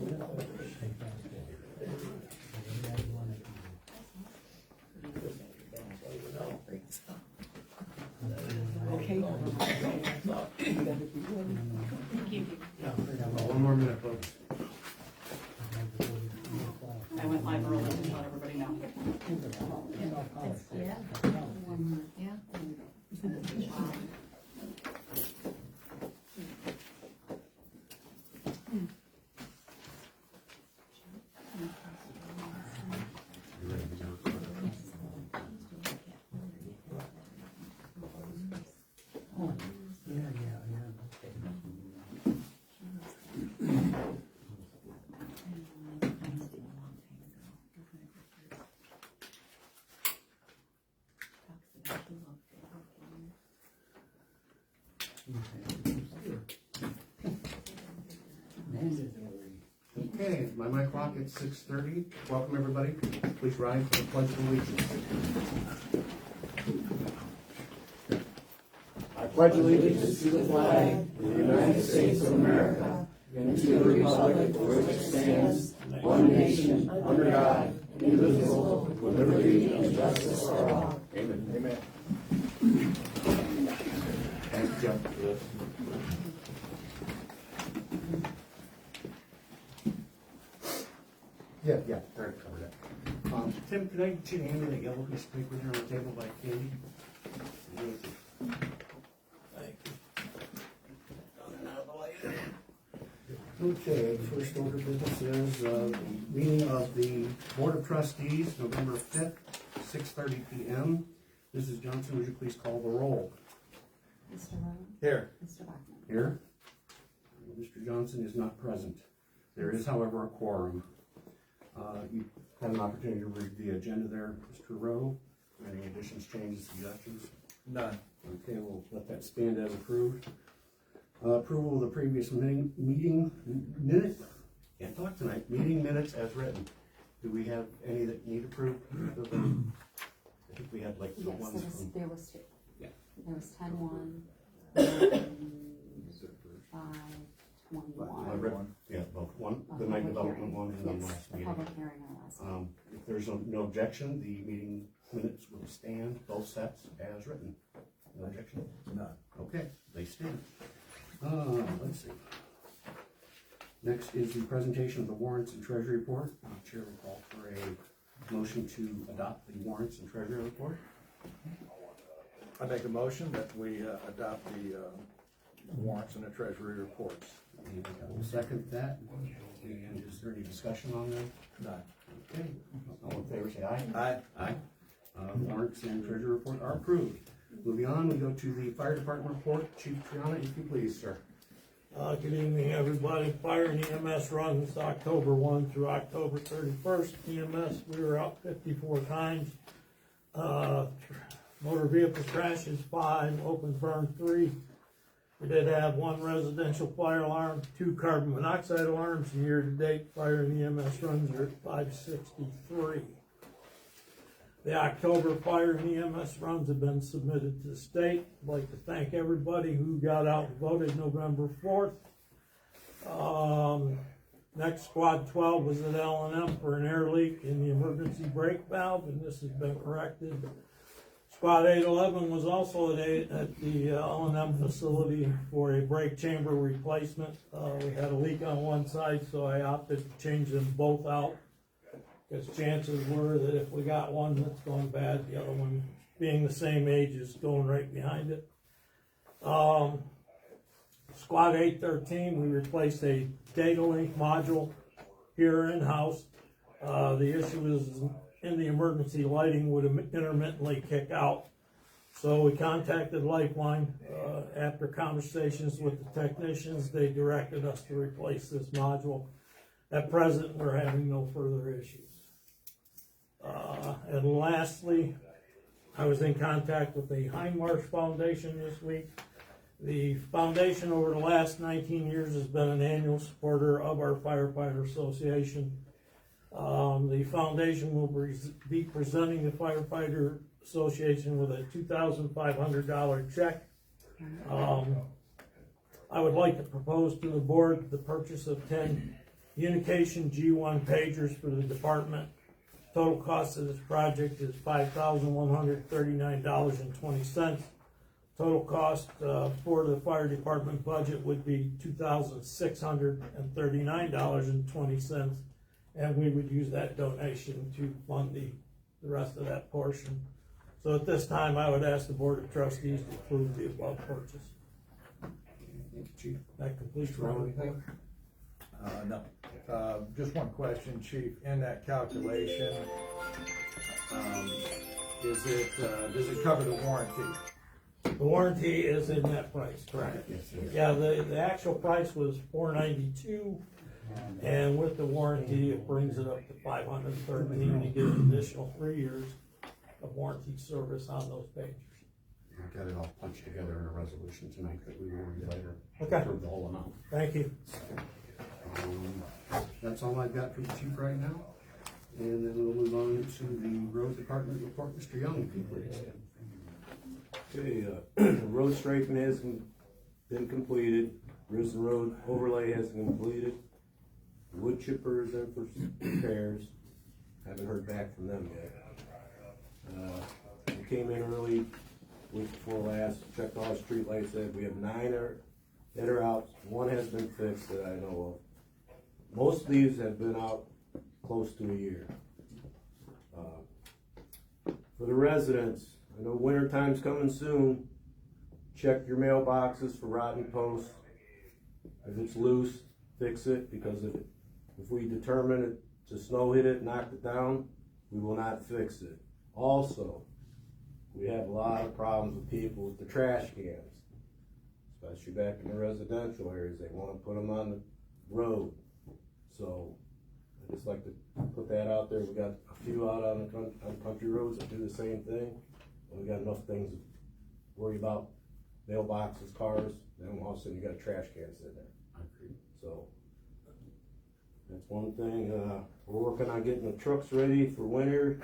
Okay. One more minute, folks. I went live early to let everybody know. Yeah. Okay, by my clock it's 6:30. Welcome everybody. Please rise for the Pledge of Allegiance. I pledge allegiance to the flag of the United States of America and to the republic for which it stands, one nation, under God, indivisible, with liberty and justice for all. Amen. Amen. Thanks, Jeff. Yeah, already covered it. Tim, can I get you to hand me that yellow piece of paper there on the table by Candy? Thank you. Okay, first order of business is meeting of the Board of Trustees, November 5th, 6:30 p.m. Mrs. Johnson, would you please call the roll? Mr. Rowe? Here. Mr. Bachman? Here. Mr. Johnson is not present. There is, however, a quorum. You had an opportunity to read the agenda there, Mr. Rowe. Any additions, changes, suggestions? None. Okay, we'll let that stand as approved. Approval of the previous meeting minutes. Can't talk tonight. Meeting minutes as written. Do we have any that need approved? I think we had like the Yes, ones from. there was two. Yeah. There was 10-1, 5-21. Yeah, both. One, the night development one, and then Yes, last the meeting. public hearing on last meeting. If there's no objection, the meeting minutes will stand, both sets as written. No objection? None. Okay, they stand. Let's see. Next is the presentation of the warrants and treasury report. The chair will call for a motion to adopt the warrants and treasury report. I make a motion that we adopt the warrants and the treasury reports. And I will second that. And is there any discussion on them? None. Okay, all in favor say aye. Aye. Aye. Warrants and treasury report are approved. Moving on, we go to the fire department report. Chief Triana, if you please, sir. Good evening, everybody. Fire and EMS runs October 1 through October 31st. EMS, we were out 54 times. Motor vehicle crashes 5, open burn 3. We did have 1 residential fire alarm, 2 carbon monoxide alarms, and year-to-date fire and EMS runs are at 563. The October fire and EMS runs have been submitted to the state. I'd like to thank everybody who got out and voted November 4th. Next, Squad 12 was at L&M for an air leak in the emergency brake valve, and this has been corrected. Squad 811 was also at the L&M facility for a brake chamber replacement. We had a leak on one side, so I opted to change them both out, because chances were that if we got one that's going bad, the other one, being the same age, is going right behind it. Squad 813, we replaced a data link module here in-house. The issue is in the emergency lighting would intermittently kick out. So we contacted Lifeline. After conversations with the technicians, they directed us to replace this module. At present, we're having no further issues. And lastly, I was in contact with the Hindmarsh Foundation this week. The foundation over the last 19 years has been an annual supporter of our Firefighter Association. The foundation will be presenting the Firefighter Association with a $2,500 check. I would like to propose to the board the purchase of 10 Unication G1 pagers for the department. Total cost of this project is $5,139.20. Total cost for the fire department budget would be $2,639.20, and we would use that donation to fund the rest of that portion. So at this time, I would ask the Board of Trustees to approve the above purchase. Thank you, Chief. That completes Mr. my Rowe, report. anything? No. Just one question, Chief, in that calculation, does it cover the warranty? The warranty is in that price, correct? Yes, it is. Yeah, the actual price was $492, and with the warranty, it brings it up to $513 to get an additional 3 years of warranty service on those pagers. I've got it all punched together in a resolution tonight that we will read later. Okay. Approve the whole amount. Thank you. That's all I've got for the chief right now. And then we'll move on to the road department report. Mr. Young, please. Okay, the road striping has been completed, Risen Road overlay has been completed, wood chipper is in for repairs, haven't heard back from them yet. We came in early, week before last, checked all the street lights, we have 9 that are out, 1 has been fixed that I know of. Most of these have been out close to a year. For the residents, I know winter time's coming soon. Check your mailboxes for rotten posts. If it's loose, fix it, because if we determine it to snow hit it, knocked it down, we will not fix it. Also, we have a lot of problems with people with the trash cans, especially back in the residential areas. They want to put them on the road. So I just like to put that out there. We got a few out on country roads that do the same thing. We got enough things to worry about, mailboxes, cars, then all of a sudden you got trash cans in there. I agree. So that's one thing. We're working on getting the trucks ready for winter,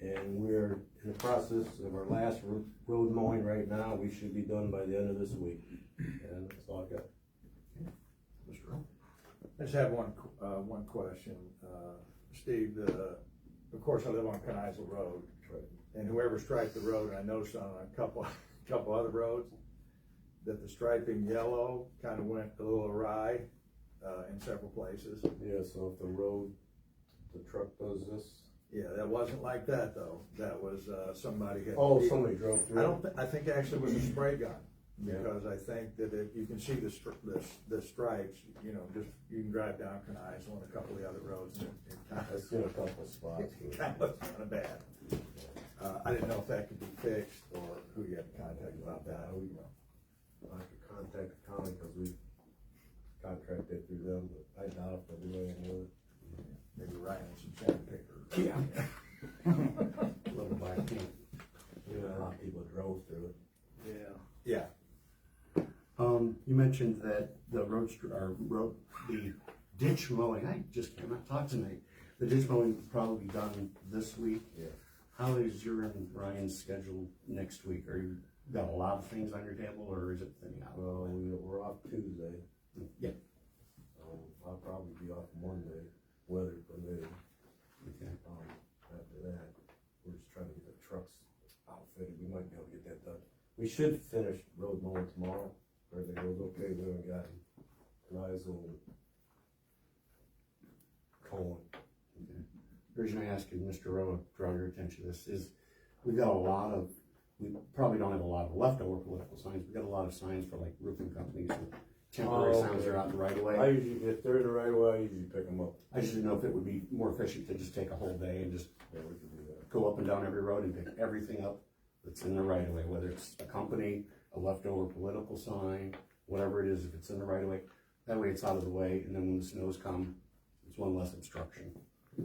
and we're in the process of our last road mowing right now. We should be done by the end of this week, and that's all I got. Mr. Rowe? I just have one question. Steve, of course, I live on Kneisel Road, and whoever striped the road, I noticed on a couple other roads, that the striping yellow kind of went a little awry in several places. Yeah, so if the truck does this. Yeah, that wasn't like that though. That was somebody had. Oh, somebody drove through. I think actually it was a spray gun. Yeah. Because I think that if you can see the stripes, you know, just, you can drive down Kneisel and a couple of the other roads, and it kind I've seen a couple of spots. it kind of looks kind of bad. I didn't know if that could be fixed, or who you had to contact about that. I have to contact the county because we contracted through them, but I doubt if they'll do anything with it. Maybe writing some sandpaper. Yeah. Little black paint. Yeah, a lot of people drove through it. Yeah. You mentioned that the the ditch mowing, I just cannot talk tonight. The ditch mowing will probably be done this week. Yeah. How is your and Ryan's schedule next week? Are you got a lot of things on your table, or is it thinning out? Well, we're off Tuesday. Yeah. I'll probably be off Monday, weather permitting. Okay. After that, we're just trying to get the trucks outfitted. We might be able to get that done. We should finish road mowing tomorrow. Everything goes okay. We haven't gotten Kneisel and Cohen. Okay. The reason I ask you, Mr. Rowe, draw your attention to this is we probably don't have a lot of leftover political signs. We got a lot of signs for like roofing companies. Temporary signs are out in the right of way. If they're in the right of way, I usually pick them up. I just didn't know if it would be more efficient to just take a whole day and just Yeah, we can do that. go up and down every road and pick everything up that's in the right of way, whether it's a company, a leftover political sign, whatever it is, if it's in the right of way. That way it's out of the way, and then when the snows come, it's one less obstruction.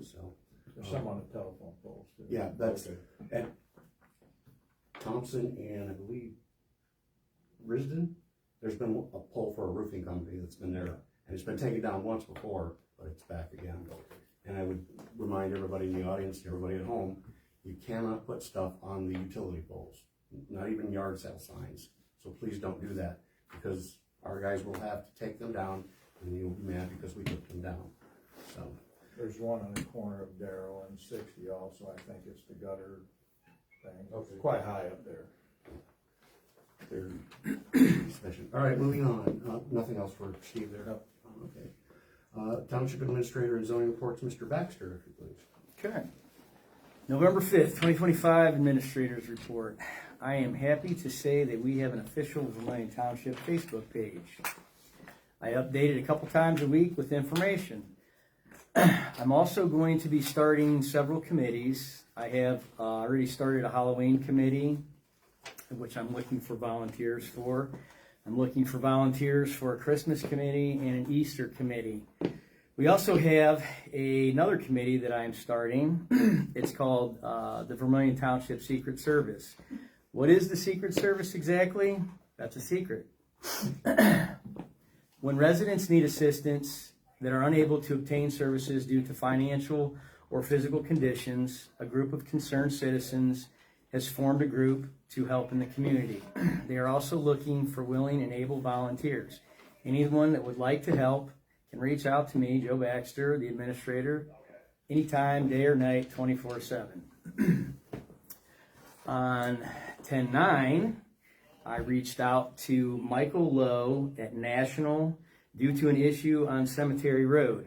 So, There's some on the telephone poles too. yeah, that's Okay. at Thompson and I believe Risden. There's been a pole for a roofing company that's been there, and it's been taken down once before, but it's back again. And I would remind everybody in the audience, everybody at home, you cannot put stuff on the utility poles, not even yard sale signs. So please don't do that, because our guys will have to take them down, and you'll be mad because we took them down, so. There's one on the corner of Darrell and 60 also, I think it's the gutter thing, Okay. quite high up there. All right, moving on, nothing else for Steve there? No. Okay. Township Administrator and Zoning Reports, Mr. Baxter, if you please. Okay. November 5th, 2025 Administrators Report. I am happy to say that we have an official Vermilion Township Facebook page. I update it a couple times a week with information. I'm also going to be starting several committees. I have already started a Halloween committee, which I'm looking for volunteers for. I'm looking for volunteers for a Christmas committee and an Easter committee. We also have another committee that I'm starting. It's called the Vermilion Township Secret Service. What is the Secret Service exactly? That's a secret. When residents need assistance that are unable to obtain services due to financial or physical conditions, a group of concerned citizens has formed a group to help in the community. They are also looking for willing and able volunteers. Anyone that would like to help can reach out to me, Joe Baxter, the administrator, anytime, day or night, 24/7. On 10/9, I reached out to Michael Lowe at National due to an issue on Cemetery Road.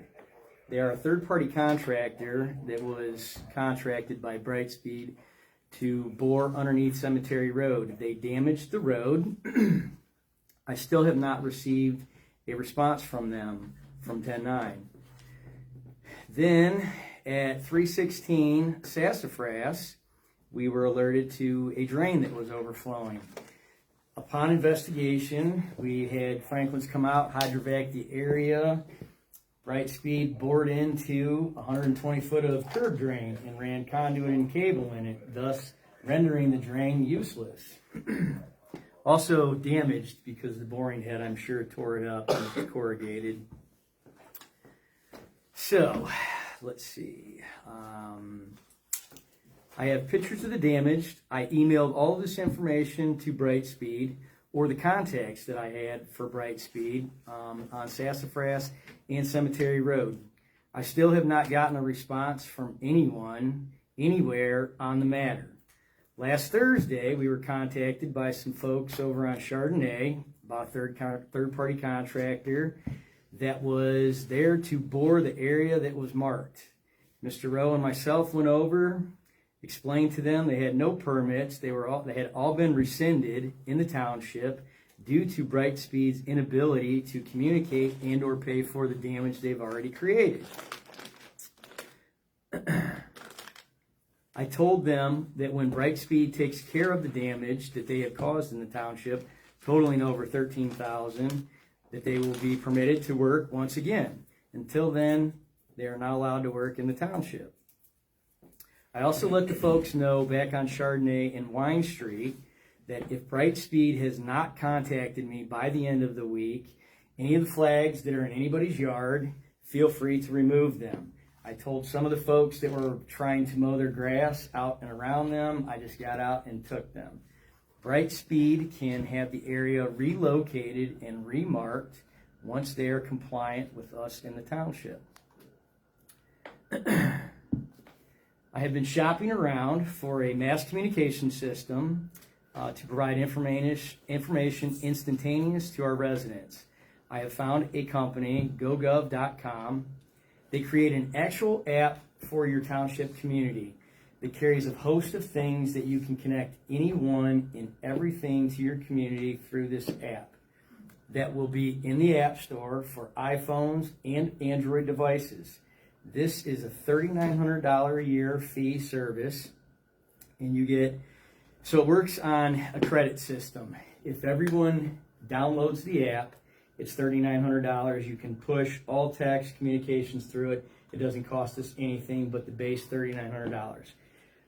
They are a third-party contractor that was contracted by Brightspeed to bore underneath Cemetery Road. They damaged the road. I still have not received a response from them from 10/9. Then at 316 Sassafras, we were alerted to a drain that was overflowing. Upon investigation, we had Franklin's come out, hydrovac the area. Brightspeed bored into 120 foot of curb drain and ran conduit and cable in it, thus rendering the drain useless. Also damaged because the boring head, I'm sure, tore it up and it's corrugated. So, let's see. I have pictures of the damage. I emailed all of this information to Brightspeed, or the contacts that I had for Brightspeed on Sassafras and Cemetery Road. I still have not gotten a response from anyone, anywhere on the matter. Last Thursday, we were contacted by some folks over on Chardonnay, about a third-party contractor that was there to bore the area that was marked. Mr. Rowe and myself went over, explained to them they had no permits. They had all been rescinded in the township due to Brightspeed's inability to communicate and or pay for the damage they've already created. I told them that when Brightspeed takes care of the damage that they have caused in the township, totaling over $13,000, that they will be permitted to work once again. Until then, they are not allowed to work in the township. I also let the folks know back on Chardonnay and Wine Street that if Brightspeed has not contacted me by the end of the week, any of the flags that are in anybody's yard, feel free to remove them. I told some of the folks that were trying to mow their grass out and around them, I just got out and took them. Brightspeed can have the area relocated and remarked once they are compliant with us in the township. I have been shopping around for a mass communication system to provide information instantaneous to our residents. I have found a company, gogov.com. They create an actual app for your township community that carries a host of things that you can connect anyone and everything to your community through this app. That will be in the App Store for iPhones and Android devices. This is a $3,900 a year fee service, and you get, so it works on a credit system. If everyone downloads the app, it's $3,900. You can push all text communications through it. It doesn't cost us anything but the base $3,900.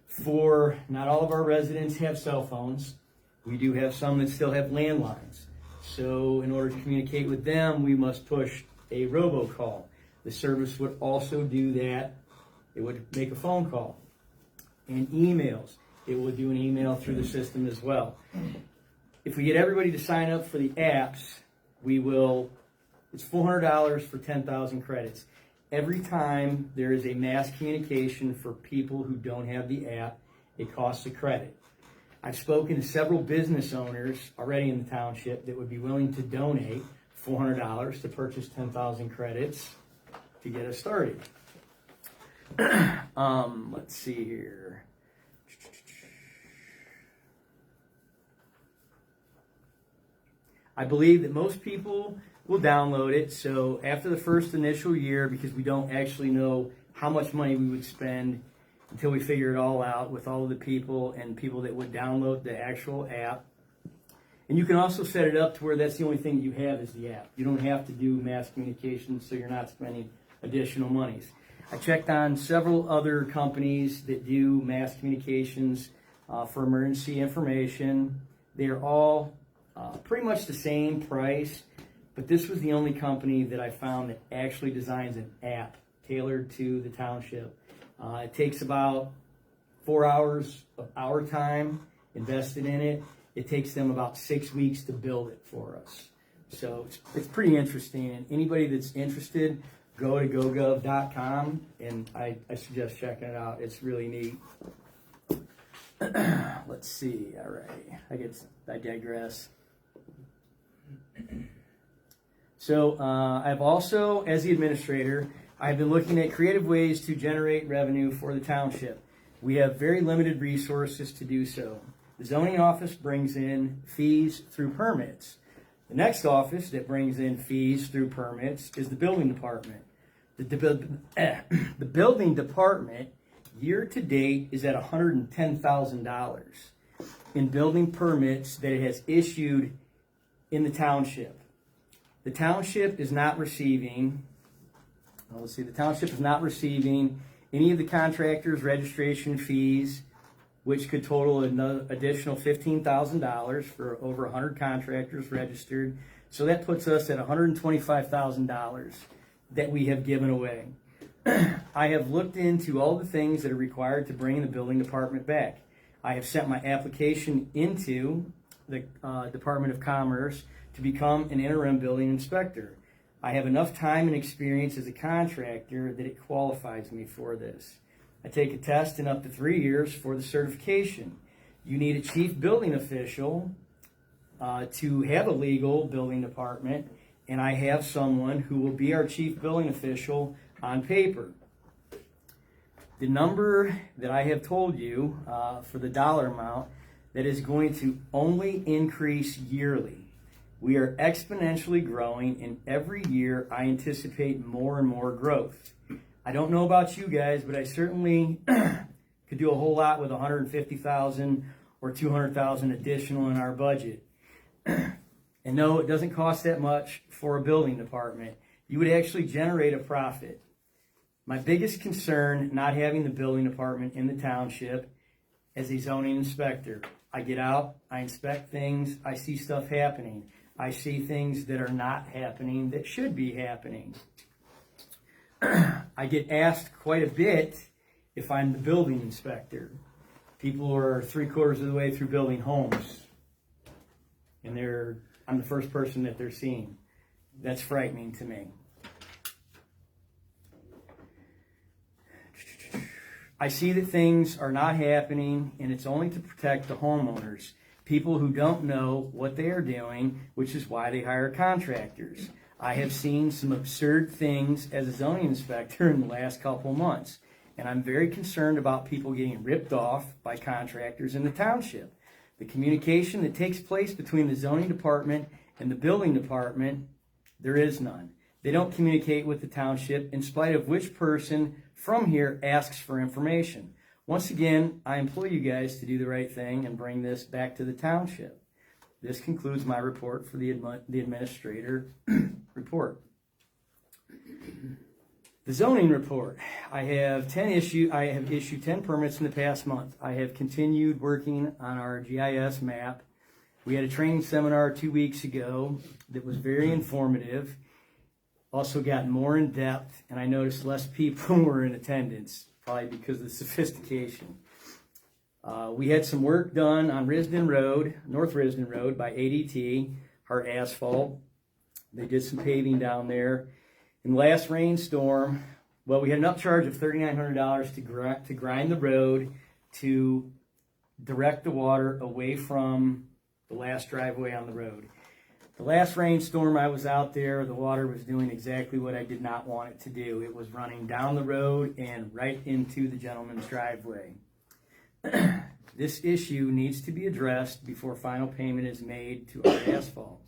For not all of our residents have cell phones. We do have some that still have landlines. So in order to communicate with them, we must push a robocall. The service would also do that. It would make a phone call. And emails. It would do an email through the system as well. If we get everybody to sign up for the apps, we will It's $400 for 10,000 credits. Every time there is a mass communication for people who don't have the app, it costs a credit. I've spoken to several business owners already in the township that would be willing to donate $400 to purchase 10,000 credits to get us started. Let's see here. I believe that most people will download it. So after the first initial year, because we don't actually know how much money we would spend until we figure it all out with all of the people and people that would download the actual app. And you can also set it up to where that's the only thing you have is the app. You don't have to do mass communications, so you're not spending additional monies. I checked on several other companies that do mass communications for emergency information. They're all pretty much the same price, but this was the only company that I found that actually designs an app tailored to the township. It takes about 4 hours of our time invested in it. It takes them about 6 weeks to build it for us. So it's pretty interesting. And anybody that's interested, go to gogov.com, and I suggest checking it out. It's really neat. Let's see. All right. I digress. So I've also, as the administrator, I've been looking at creative ways to generate revenue for the township. We have very limited resources to do so. The zoning office brings in fees through permits. The next office that brings in fees through permits is the building department. The building department, year to date, is at $110,000 in building permits that it has issued in the township. The township is not receiving, any of the contractors' registration fees, which could total an additional $15,000 for over 100 contractors registered. So that puts us at $125,000 that we have given away. I have looked into all the things that are required to bring the building department back. I have sent my application into the Department of Commerce to become an interim building inspector. I have enough time and experience as a contractor that it qualifies me for this. I take a test in up to 3 years for the certification. You need a chief building official to have a legal building department, and I have someone who will be our chief building official on paper. The number that I have told you for the dollar amount, that is going to only increase yearly. We are exponentially growing, and every year I anticipate more and more growth. I don't know about you guys, but I certainly could do a whole lot with $150,000 or $200,000 additional in our budget. And no, it doesn't cost that much for a building department. You would actually generate a profit. My biggest concern, not having the building department in the township as a zoning inspector. I get out, I inspect things, I see stuff happening. I see things that are not happening that should be happening. I get asked quite a bit if I'm the building inspector. People are 3/4 of the way through building homes, and I'm the first person that they're seeing. That's frightening to me. I see that things are not happening, and it's only to protect the homeowners, people who don't know what they are doing, which is why they hire contractors. I have seen some absurd things as a zoning inspector in the last couple months, and I'm very concerned about people getting ripped off by contractors in the township. The communication that takes place between the zoning department and the building department, there is none. They don't communicate with the township, in spite of which person from here asks for information. Once again, I implore you guys to do the right thing and bring this back to the township. This concludes my report for the administrator report. The zoning report. I have issued 10 permits in the past month. I have continued working on our GIS map. We had a training seminar 2 weeks ago that was very informative. Also got more in depth, and I noticed less people were in attendance, probably because of the sophistication. We had some work done on Risden Road, North Risden Road by ADT, our asphalt. They did some paving down there. In the last rainstorm, well, we had an upcharge of $3,900 to grind the road to direct the water away from the last driveway on the road. The last rainstorm I was out there, the water was doing exactly what I did not want it to do. It was running down the road and right into the gentleman's driveway. This issue needs to be addressed before final payment is made to our asphalt.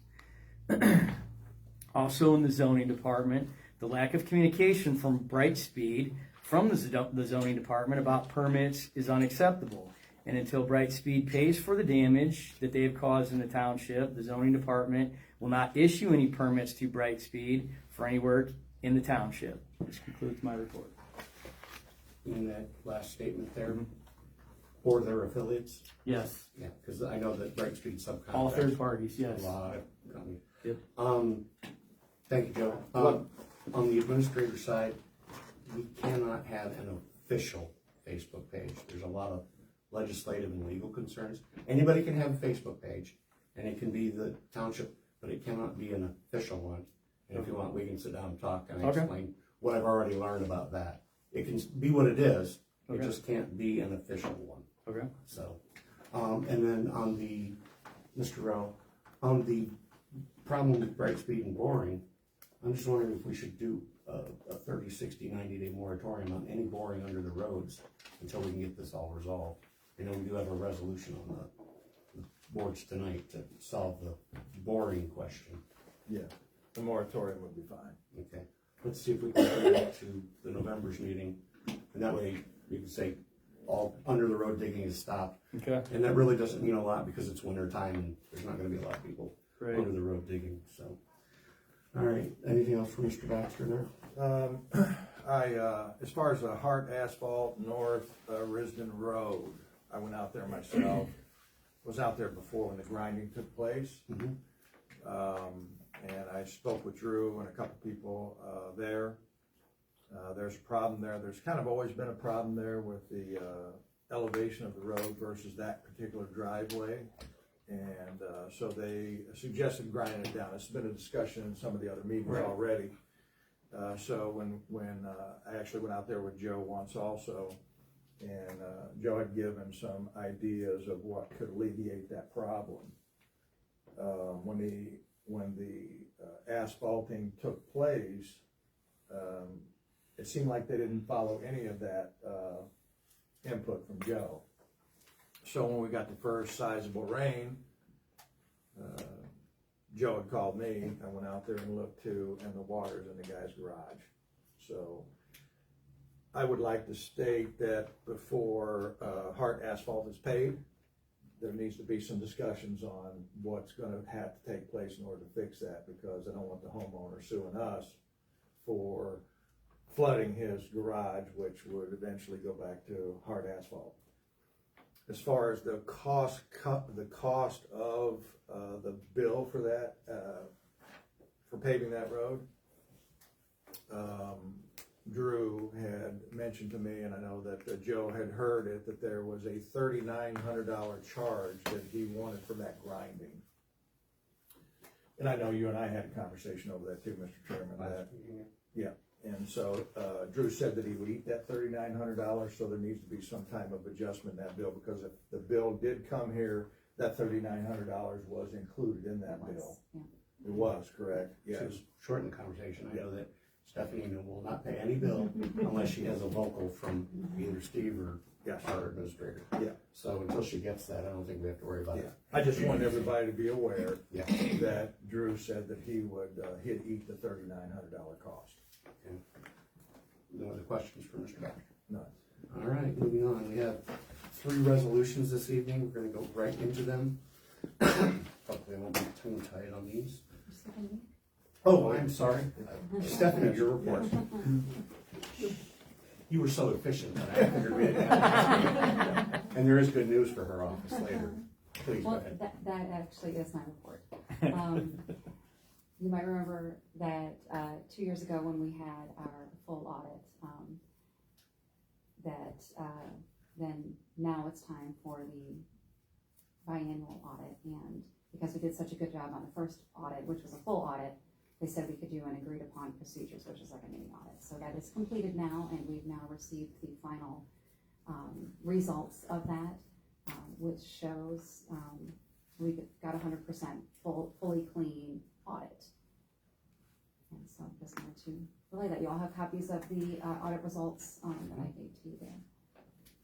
Also in the zoning department, the lack of communication from Brightspeed from the zoning department about permits is unacceptable. And until Brightspeed pays for the damage that they have caused in the township, the zoning department will not issue any permits to Brightspeed for any work in the township. This concludes my report. In that last statement there, or their affiliates? Yes. Yeah, because I know that Brightspeed subcontracts. All third parties, A yes. lot of companies. Yep. Thank you, Joe. On the administrator side, we cannot have an official Facebook page. There's a lot of legislative and legal concerns. Anybody can have a Facebook page, and it can be the township, but it cannot be an official one. And if you want, we can sit down and talk and Okay. explain what I've already learned about that. It can be what it is, it Okay. just can't be an official one. Okay. So, and then on the, Mr. Rowe, on the problem with Brightspeed and boring, I'm just wondering if we should do a 30, 60, 90-day moratorium on any boring under the roads until we can get this all resolved. You know, we do have a resolution on the boards tonight to solve the boring question. Yeah, the moratorium would be fine. Okay, let's see if we can bring that to the November's meeting, and that way you can say all under the road digging is stopped. Okay. And that really doesn't mean a lot because it's winter time and there's not gonna be a lot of people Right. under the road digging, so. All right, anything else for Mr. Baxter there? As far as the Hart Asphalt North Risden Road, I went out there myself. Was out there before when the grinding took place. Mhm. And I spoke with Drew and a couple people there. There's a problem there. There's kind of always been a problem there with the elevation of the road versus that particular driveway. And so they suggested grinding it down. It's been a discussion in some of the other meetings Right. already. So when I actually went out there with Joe once also, and Joe had given some ideas of what could alleviate that problem. When the asphalting took place, it seemed like they didn't follow any of that input from Joe. So when we got the first sizable rain, Joe had called me. I went out there and looked too, and the water's in the guy's garage. So I would like to state that before Hart Asphalt is paid, there needs to be some discussions on what's gonna have to take place in order to fix that, because I don't want the homeowner suing us for flooding his garage, which would eventually go back to Hart Asphalt. As far as the cost of the bill for that, for paving that road, Drew had mentioned to me, and I know that Joe had heard it, that there was a $3,900 charge that he wanted for that grinding. And I know you and I had a conversation over that too, Mr. Chairman, that, yeah. And so, Drew said that he would eat that $3,900, so there needs to be some type of adjustment in that bill, because if the bill did come here, that $3,900 was included in that bill. Yeah. It was, correct? Yes. To shorten the conversation, I know that Stephanie will not pay any bill unless she has a vocal from either Steve or Yes. our administrator. Yeah. So until she gets that, I don't think we have to worry about Yeah. it. I just want everybody to be aware Yeah. that Drew said that he'd eat the $3,900 cost. Okay. No other questions for Mr. Baxter? None. All right, moving on. We have 3 resolutions this evening. We're gonna go right into them. Hopefully I won't be tongue tied on these. Oh, I'm sorry. Stephanie, your report. You were so efficient that I figured we had. And there is good news for her office later. Please go Well, ahead. that actually is my report. You might remember that 2 years ago when we had our full audit, then now it's time for the biannual audit. And because we did such a good job on the first audit, which was a full audit, they said we could do an agreed upon procedures, which is like a mini audit. So that is completed now, and we've now received the final results of that, which shows we got 100% fully clean audit. And so I just wanted to relay that. You all have copies of the audit results that I gave to you there.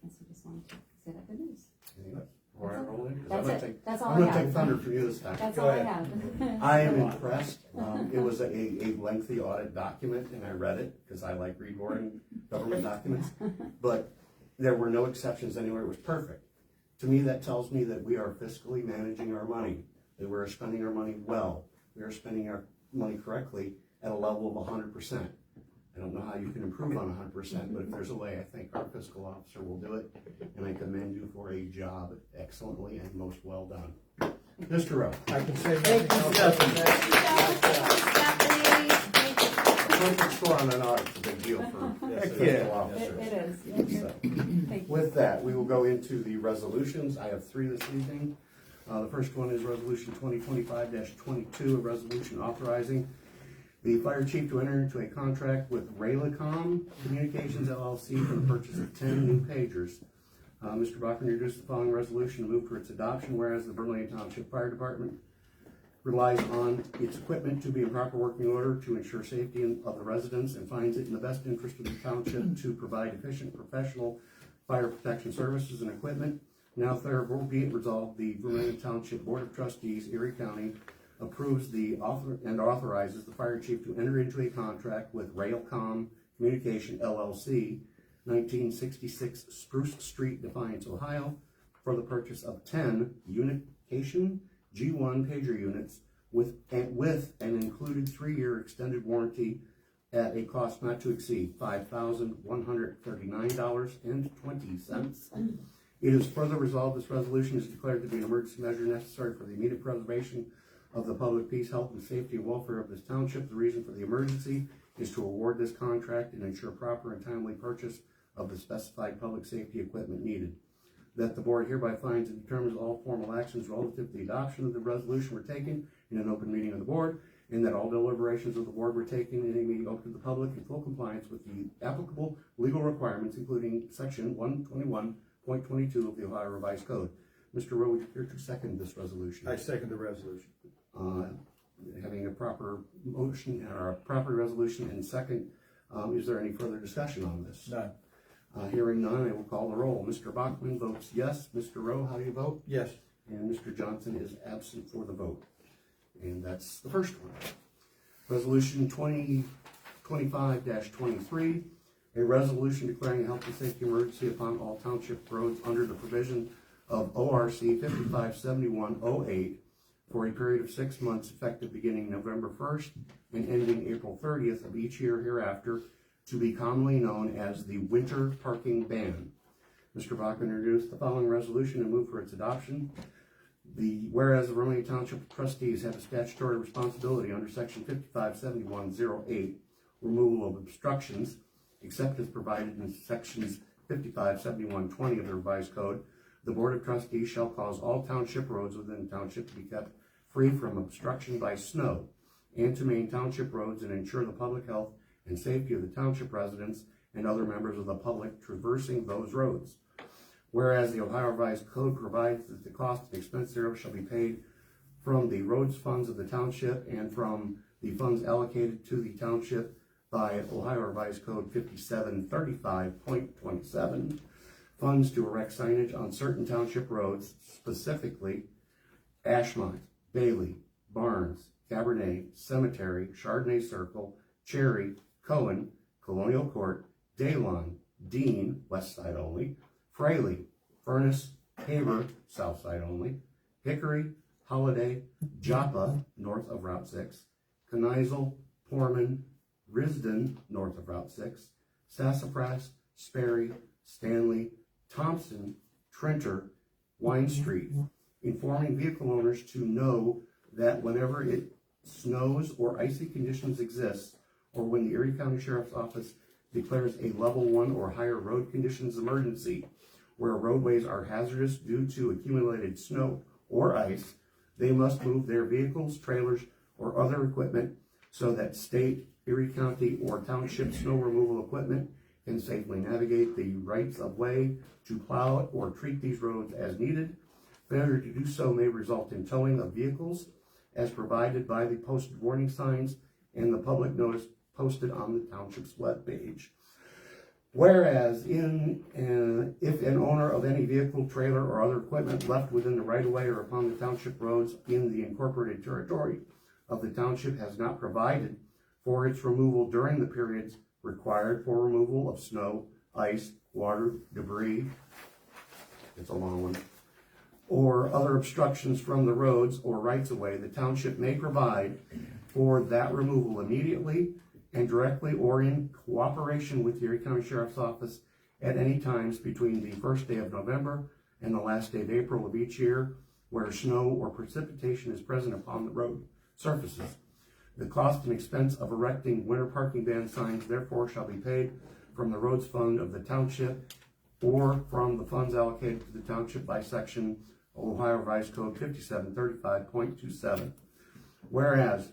And so just wanted to say that good news. That's all I I'm gonna have. take thunder from you this time. That's Go all I ahead. have. I am impressed. It was a lengthy audit document, and I read it because I like reading government documents. But there were no exceptions anywhere. It was perfect. To me, that tells me that we are fiscally managing our money, that we're spending our money well. We are spending our money correctly at a level of 100%. I don't know how you can improve on 100%, but if there's a way, I think our fiscal officer will do it. And I commend you for a job excellently and most well done. Mr. Rowe. I can say nothing else. A perfect score on an audit is a big deal for Yes, a it fiscal is. officer. It is. So, Thank you. with that, we will go into the resolutions. I have 3 this evening. The first one is Resolution 2025-22, a resolution authorizing the fire chief to enter into a contract with Vermilion Communications LLC for the purchase of 10 new pagers. Mr. Bachman introduced the following resolution and moved for its adoption, whereas the Vermilion Township Fire Department relies on its equipment to be in proper working order to ensure safety of the residents and finds it in the best interest of the township to provide efficient professional fire protection services and equipment. Now therefore be it resolved, the Vermilion Township Board of Trustees, Erie County, approves and authorizes the fire chief to enter into a contract with Railcom Communication LLC, 1966 Spruce Street, Defiance, Ohio, for the purchase of 10 Unication G1 pager units with an included 3-year extended warranty at a cost not to exceed $5,139.20. It is further resolved this resolution is declared to be an emergency measure necessary for the immediate preservation of the public peace, health, and safety and welfare of this township. The reason for the emergency is to award this contract and ensure proper and timely purchase of the specified public safety equipment needed. That the board hereby finds and determines all formal actions relative to the adoption of the resolution were taken in an open meeting of the board, and that all deliberations of the board were taken in a meeting open to the public in full compliance with the applicable legal requirements, including section 121.22 of the Ohio Revised Code. Mr. Rowe, would you care to second this resolution? I second the resolution. Having a proper motion or a proper resolution and second, is there any further discussion on this? None. Hearing none, I will call the roll. Mr. Bachman votes yes. Mr. Rowe, how do you vote? Yes. And Mr. Johnson is absent for the vote. And that's the first one. Resolution 2025-23, a resolution declaring a health and safety emergency upon all township roads under the provision of ORC 557108 for a period of 6 months effective beginning November 1st and ending April 30th of each year hereafter, to be commonly known as the winter parking ban. Mr. Bachman introduced the following resolution and moved for its adoption. Whereas the Vermilion Township trustees have a statutory responsibility under section 557108, removal of obstructions, except as provided in sections 557120 of the revised code, the Board of Trustees shall cause all township roads within the township to be kept free from obstruction by snow, and to maintain township roads and ensure the public health and safety of the township residents and other members of the public traversing those roads. Whereas the Ohio Revised Code provides that the cost and expense thereof shall be paid from the roads funds of the township and from the funds allocated to the township by Ohio Revised Code 5735.27, funds to erect signage on certain township roads, specifically Ashmont, Bailey, Barnes, Cabernet, Cemetery, Chardonnay Circle, Cherry, Cohen, Colonial Court, Daylon, Dean, west side only, Fraley, Furnace, Haver, south side only, Hickory, Holiday, Joppa, north of Route 6, Kneisel, Portman, Risden, north of Route 6, Sassafras, Sperry, Stanley, Thompson, Trenter, Wine Street, informing vehicle owners to know that whenever it snows or icy conditions exist, or when the Erie County Sheriff's Office declares a level 1 or higher road conditions emergency, where roadways are hazardous due to accumulated snow or ice, they must move their vehicles, trailers, or other equipment so that state, Erie County, or township snow removal equipment can safely navigate the rights of way to plow or treat these roads as needed. Failure to do so may result in towing of vehicles as provided by the posted warning signs and the public notice posted on the township's webpage. Whereas if an owner of any vehicle, trailer, or other equipment left within the right-of-way or upon the township roads in the incorporated territory of the township has not provided for its removal during the periods required for removal of snow, ice, water, debris, it's a long one, or other obstructions from the roads or rights-of-way, the township may provide for that removal immediately and directly or in cooperation with the Erie County Sheriff's Office at any times between the first day of November and the last day of April of each year where snow or precipitation is present upon the road surfaces. The cost and expense of erecting winter parking ban signs therefore shall be paid from the roads fund of the township or from the funds allocated to the township by section Ohio Revised Code 5735.27. Whereas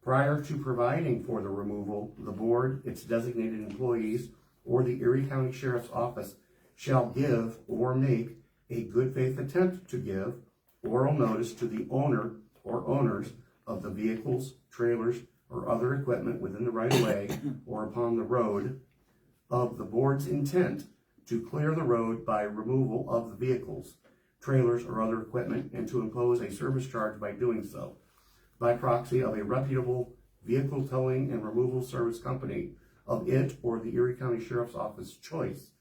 prior to providing for the removal, the board, its designated employees, or the Erie County Sheriff's Office shall give or make a good faith attempt to give oral notice to the owner or owners of the vehicles, trailers, or other equipment within the right-of-way or upon the road of the board's intent to clear the road by removal of the vehicles, trailers, or other equipment, and to impose a service charge by doing so, by proxy of a reputable vehicle towing and removal service company of it or the Erie County Sheriff's Office choice.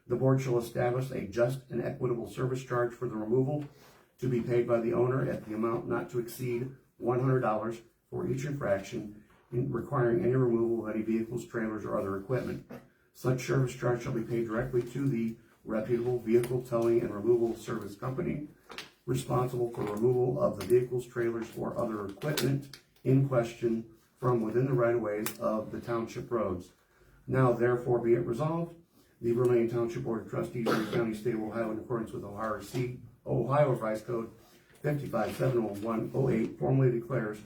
The board shall establish a just and equitable service charge for the removal to be paid by the owner at the amount not to exceed $100 for each infraction in requiring any removal of any vehicles, trailers, or other equipment. Such service charge shall be paid directly to the reputable vehicle towing and removal service company responsible for removal of the vehicles, trailers, or other equipment in question from within the right-of-ways of the township roads. Now therefore be it resolved, the Vermilion Township Board of Trustees, Erie County, State of Ohio, in accordance with Ohio Revised Code 55-701-08, formally declares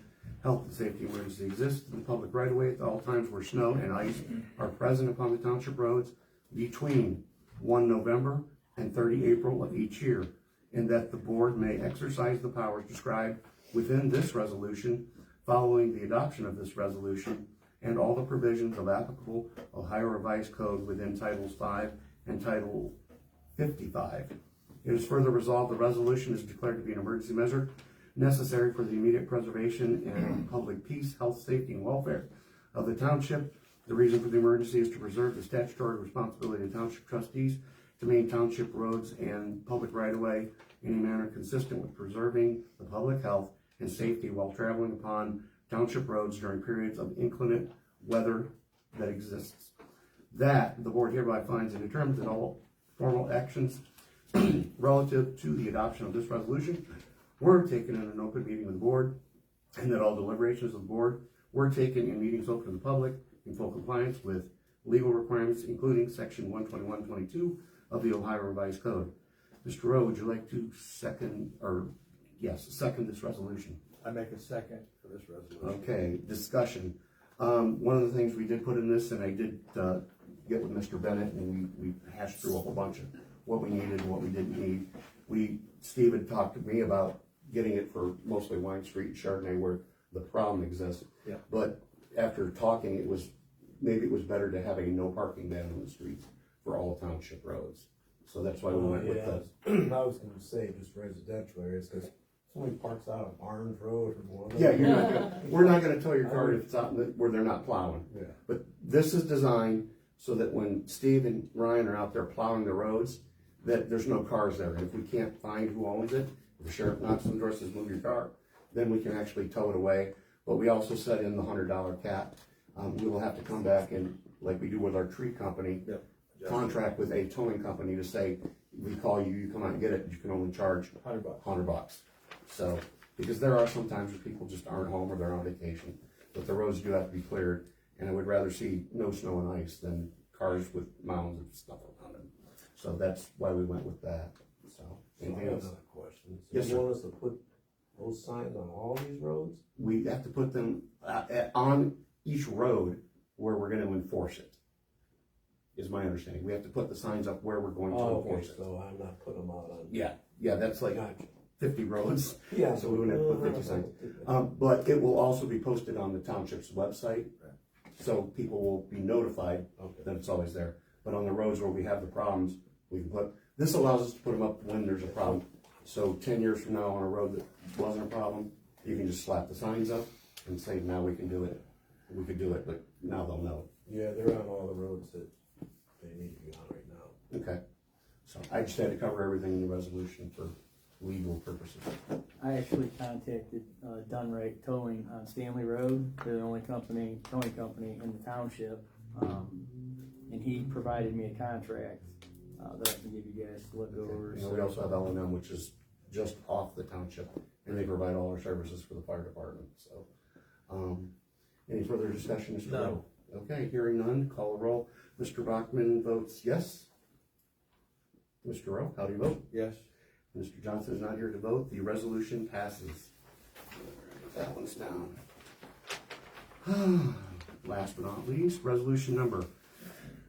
health and safety emergency exists in the public right-of-way at all times where snow and ice are present upon the township roads between 1 November and 30 April of each year, and that the board may exercise the powers described within this resolution following the adoption of this resolution and all the provisions of applicable Ohio Revised Code within Titles 5 and Title 55. It is further resolved the resolution is declared to be an emergency measure necessary for the immediate preservation and public peace, health, safety, and welfare of the township. The reason for the emergency is to preserve the statutory responsibility of township trustees to maintain township roads and public right-of-way in a manner consistent with preserving the public health and safety while traveling upon township roads during periods of inclement weather that exists. That the board hereby finds and determines that all formal actions relative to the adoption of this resolution were taken in an open meeting of the board, and that all deliberations of the board were taken in meetings open to the public in full compliance with legal requirements, including section 121.22 of the Ohio Revised Code. Mr. Rowe, would you like to second this resolution? I make a second for this resolution. Okay, discussion. One of the things we did put in this, and I did get with Mr. Bennett, and we hashed through a whole bunch of what we needed and what we didn't need. Steve had talked to me about getting it for mostly Wine Street and Chardonnay where the problem exists. Yeah. But after talking, it was better to have a no parking ban on the streets for all township roads. So that's why we went with this. I was gonna say just residential areas, cause somebody parks out on Barnes Road or whatever. Yeah, we're not gonna tow your car if it's out where they're not plowing. Yeah. But this is designed so that when Steve and Ryan are out there plowing the roads, that there's no cars there. And if we can't find who owns it, if the sheriff knocks on the door and says, move your car, then we can actually tow it away. But we also set in the $100 cap. We will have to come back and, like we do with our tree company, contract with a towing company to say, we call you, you come out and get it, you can only charge $100. So, because there are some times where people just aren't home or they're on vacation, but the roads do have to be cleared, and I would rather see no snow and ice than cars with mounds of stuff around them. So that's why we went with that. So, So I anything have else? another question. So Yes, you sir. want us to put those signs on all these roads? We have to put them on each road where we're gonna enforce it, is my understanding. We have to put the signs up where we're going to Oh, enforce okay, it. so I'm not putting them out on. Yeah, that's like Gotcha. 50 roads. Yeah. So we wouldn't have to put 50 signs. But it will also be posted on the township's website, so people will be notified Okay. that it's always there. But on the roads where we have the problems, we can put, this allows us to put them up when there's a problem. So 10 years from now on a road that wasn't a problem, you can just slap the signs up and say, now we can do it. We could do it, but now they'll know. Yeah, they're on all the roads that they need to be on right now. Okay. So I just had to cover everything in the resolution for legal purposes. I actually contacted Dunright Towing on Stanley Road. They're the only towing company in the township. And he provided me a contract that I can give you guys to look over. And we also have L&M, which is just off the township, and they provide all our services for the fire department, so. Any further discussion, Mr. No. Rowe? Okay, hearing none, call the roll. Mr. Bachman votes yes. Mr. Rowe, how do you vote? Yes. Mr. Johnson is not here to vote. The resolution passes. That one's down. Last but not least, resolution number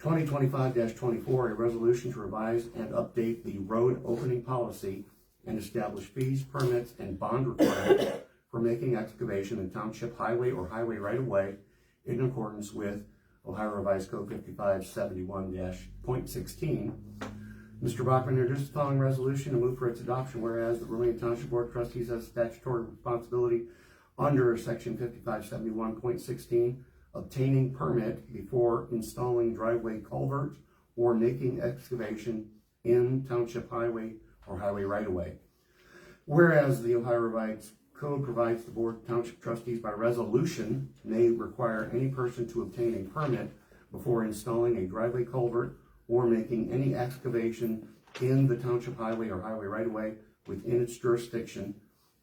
2025-24, a resolution to revise and update the road opening policy and establish fees, permits, and bond requirements for making excavation in township highway or highway right-of-way in accordance with Ohio Revised Code 5571-.16. Mr. Bachman introduced the following resolution and move for its adoption, whereas the Vermilion Township Board of Trustees has statutory responsibility under section 5571.16, obtaining permit before installing driveway culvert or making excavation in township highway or highway right-of-way. Whereas the Ohio Revised Code provides the Board of Township Trustees by resolution may require any person to obtain a permit before installing a driveway culvert or making any excavation in the township highway or highway right-of-way within its jurisdiction,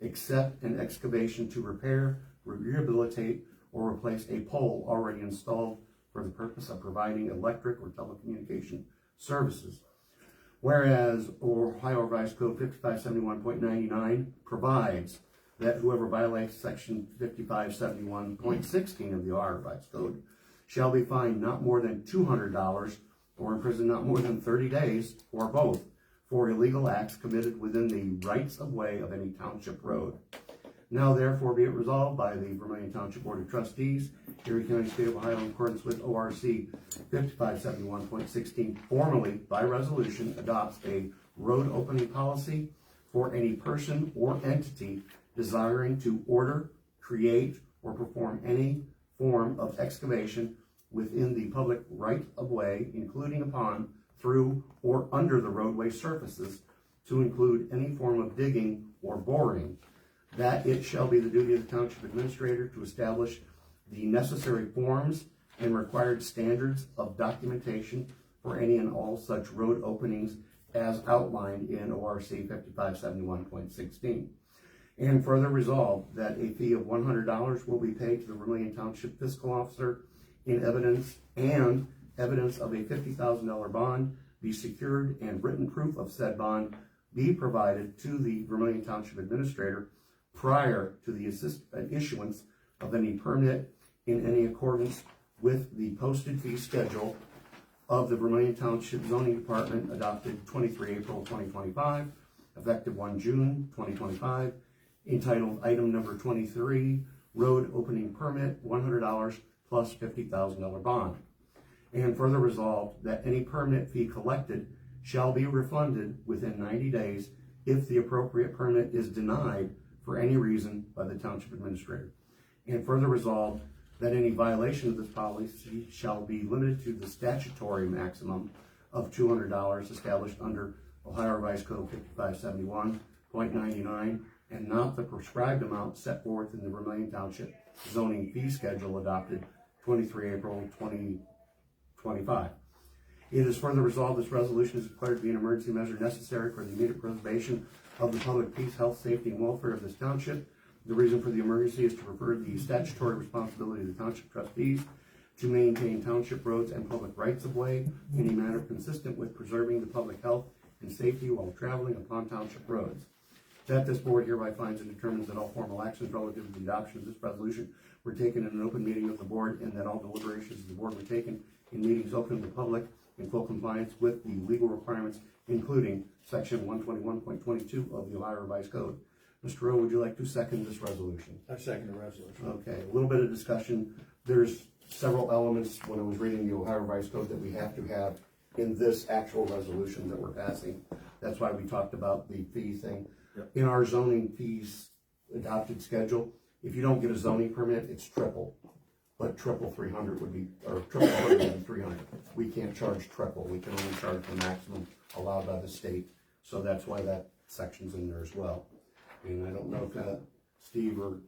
except an excavation to repair, rehabilitate, or replace a pole already installed for the purpose of providing electric or telecommunication services. Whereas Ohio Revised Code 5571.99 provides that whoever violates section 5571.16 of the Ohio Revised Code shall be fined not more than $200 or imprisoned not more than 30 days, or both, for illegal acts committed within the rights of way of any township road. Now therefore be it resolved by the Vermilion Township Board of Trustees, Erie County, State of Ohio, in accordance with ORC 5571.16, formally by resolution adopts a road opening policy for any person or entity desiring to order, create, or perform any form of excavation within the public right of way, including upon, through, or under the roadway surfaces, to include any form of digging or boring, that it shall be the duty of the township administrator to establish the necessary forms and required standards of documentation for any and all such road openings as outlined in ORC 5571.16. And further resolved that a fee of $100 will be paid to the Vermilion Township Fiscal Officer in evidence of a $50,000 bond be secured and written proof of said bond be provided to the Vermilion Township Administrator prior to the issuance of any permit in any accordance with the posted fee schedule of the Vermilion Township Zoning Department adopted 23 April 2025, effective 1 June 2025, entitled Item Number 23, Road Opening Permit, $100 plus $50,000 bond. And further resolved that any permit fee collected shall be refunded within 90 days if the appropriate permit is denied for any reason by the township administrator. And further resolved that any violation of this policy shall be limited to the statutory maximum of $200 established under Ohio Revised Code 5571.99 and not the prescribed amount set forth in the Vermilion Township zoning fee schedule adopted 23 April 2025. It is further resolved this resolution is declared to be an emergency measure necessary for the immediate preservation of the public peace, health, safety, and welfare of this township. The reason for the emergency is to refer the statutory responsibility of the township trustees to maintain township roads and public rights of way in a manner consistent with preserving the public health and safety while traveling upon township roads. that this board hereby finds and determines that all formal actions relative to the adoption of this resolution were taken in an open meeting of the board, and that all deliberations of the board were taken in meetings open to the public in full compliance with the legal requirements, including section 121.22 of the Ohio Revised Code. Mr. Rowe, would you like to second this resolution? I second the resolution. Okay, a little bit of discussion. There's several elements when I was reading the Ohio Revised Code that we have to have in this actual resolution that we're passing. That's why we talked about the fee thing. Yep. In our zoning fees adopted schedule, if you don't get a zoning permit, it's triple. But triple 300 would be, or triple 100 would be 300. We can't charge triple. We can only charge the maximum allowed by the state. So that's why that section's in there as well. And I don't know if Steve or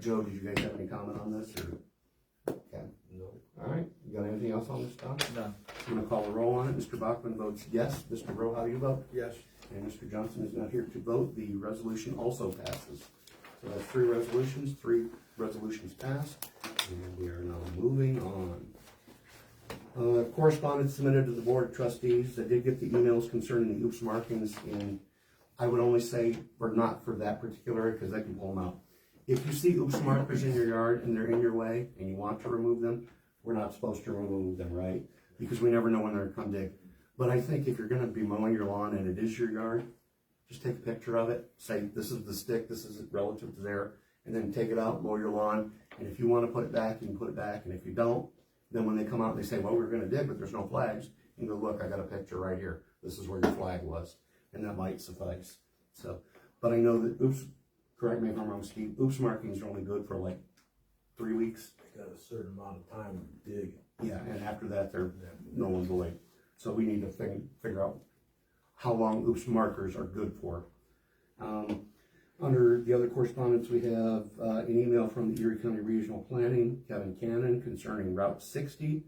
Joe, did you guys have any comment on this, or? Okay. No. All right, you got anything else on this, Don? None. I'm gonna call a roll on it. Mr. Bachman votes yes. Mr. Rowe, how do you vote? Yes. And Mr. Johnson is not here to vote. The resolution also passes. So that's three resolutions passed, and we are now moving on. Correspondence submitted to the Board of Trustees. I did get the emails concerning the oops markings, and I would only say, or not for that particular area, because I can pull them out. If you see oops markers in your yard and they're in your way and you want to remove them, we're not supposed to remove them, right? Because we never know when they're gonna come dig. But I think if you're gonna be mowing your lawn and it is your yard, just take a picture of it, say this is the stick, this is relative to there, and then take it out, mow your lawn. And if you wanna put it back, you can put it back, and if you don't, then when they come out and they say, well, we're gonna dig, but there's no flags, you can go, look, I got a picture right here. This is where your flag was, and that might suffice. So, but I know that oops, correct me if I'm wrong, Steve, oops markings are only good for like 3 weeks. Got a certain amount of time to dig. Yeah, and after that, they're no one's away. So we need to figure out how long oops markers are good for. Under the other correspondence, we have an email from the Erie County Regional Planning, Kevin Cannon, concerning Route 60.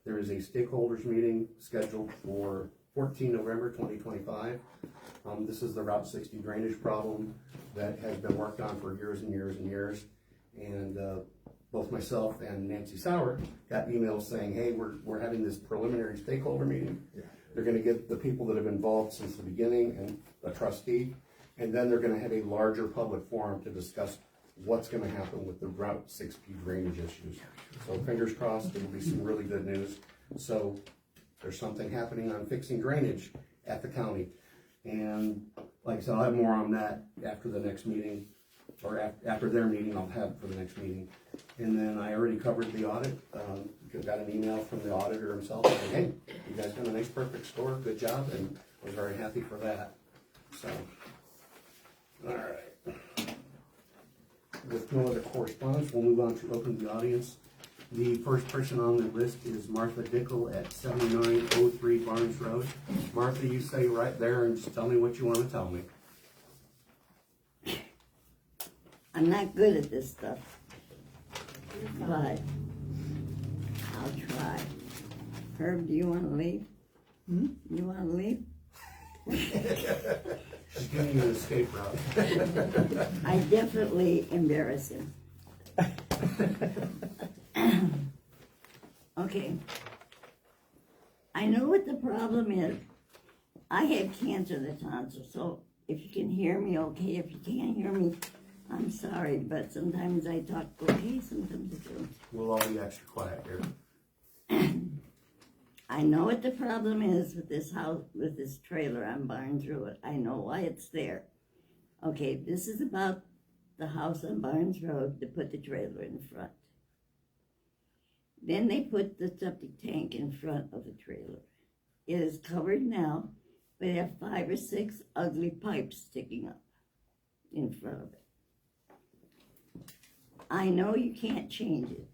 There is a stakeholders meeting scheduled for 14 November 2025. This is the Route 60 drainage problem that has been worked on for years and years and years. And both myself and Nancy Sauer got emails saying, hey, we're having this preliminary stakeholder meeting. Yeah. They're gonna get the people that have been involved since the beginning and a trustee, and then they're gonna have a larger public forum to discuss what's gonna happen with the Route 60 drainage issues. So fingers crossed, there'll be some really good news. So there's something happening on fixing drainage at the county. And like I said, I'll have more on that after the next meeting, or after their meeting, I'll have it for the next meeting. And then I already covered the audit. Got an email from the auditor himself saying, hey, you guys done a nice perfect score, good job, and I was very happy for that. So, all right. With no other correspondence, we'll move on to open the audience. The first person on the list is Martha Dickel at 7903 Barnes Road. Martha, you stay right there and just tell me what you want to tell me. I'm not good at this stuff, but I'll try. Herb, do you want to leave? You want to leave? She's giving you an escape route. I definitely embarrass him. Okay. I know what the problem is. I have cancer of the tonsil, so if you can hear me, okay. If you can't hear me, I'm sorry, but sometimes I talk okay, sometimes I don't. We'll all be extra quiet here. I know what the problem is with this house, with this trailer on Barnes Road. I know why it's there. Okay, this is about the house on Barnes Road to put the trailer in front. Then they put the septic tank in front of the trailer. It is covered now, but it has 5 or 6 ugly pipes sticking up in front of it. I know you can't change it.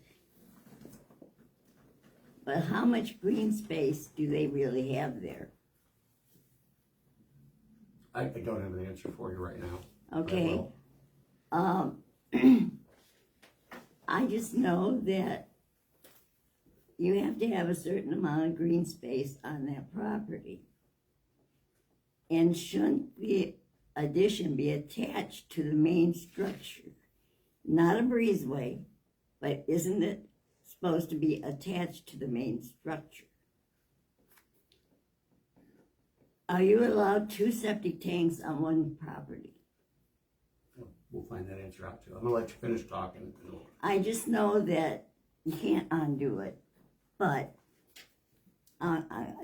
But how much green space do they really have there? I don't have an answer for you right now. Okay. I just know that you have to have a certain amount of green space on that property. And shouldn't the addition be attached to the main structure? Not a breezeway, but isn't it supposed to be attached to the main structure? Are you allowed 2 septic tanks on one property? we'll find that answer out too. I'm gonna let you finish talking. I just know that you can't undo it, but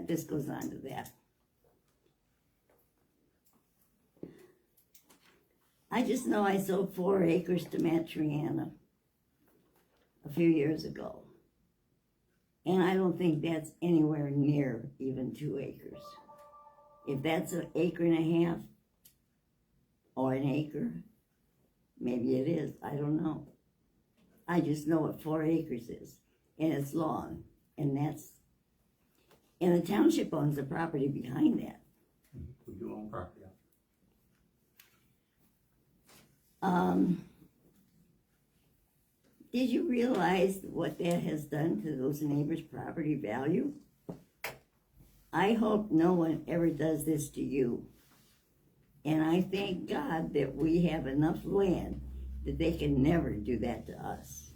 this goes on to that. I just know I sold 4 acres to Matt Triana a few years ago. And I don't think that's anywhere near even 2 acres. If that's an acre and a half or an acre, maybe it is, I don't know. I just know what 4 acres is, and it's long, and the township owns the property behind that. We do own property. Did you realize what that has done to those neighbors' property value? I hope no one ever does this to you. And I thank God that we have enough land that they can never do that to us.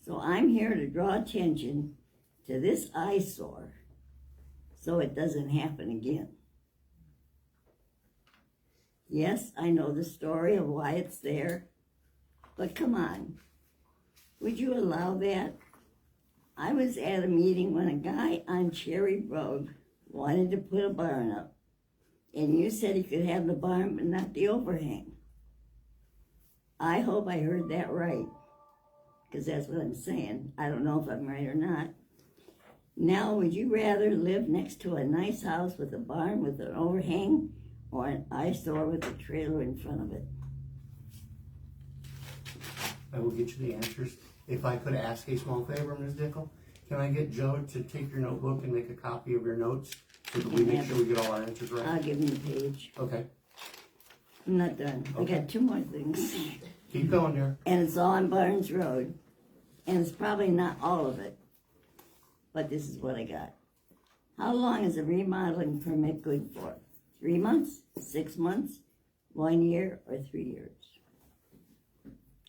So I'm here to draw attention to this eyesore so it doesn't happen again. Yes, I know the story of why it's there, but come on, would you allow that? I was at a meeting when a guy on Cherry Road wanted to put a barn up, and you said he could have the barn but not the overhang. I hope I heard that right, because that's what I'm saying. I don't know if I'm right or not. Now, would you rather live next to a nice house with a barn with an overhang, or an eyesore with a trailer in front of it? I will get you the answers. If I could ask a small favor, Ms. Dickel, can I get Joe to take your notebook and make a copy of your notes so that we make sure we get all our answers right? I'll give him the page. Okay, I'm not done. Okay. I got 2 more things. keep going there. And it's all on Barnes Road. And it's probably not all of it. But this is what I got. How long is a remodeling permit good for? 3 months, 6 months, 1 year, or 3 years?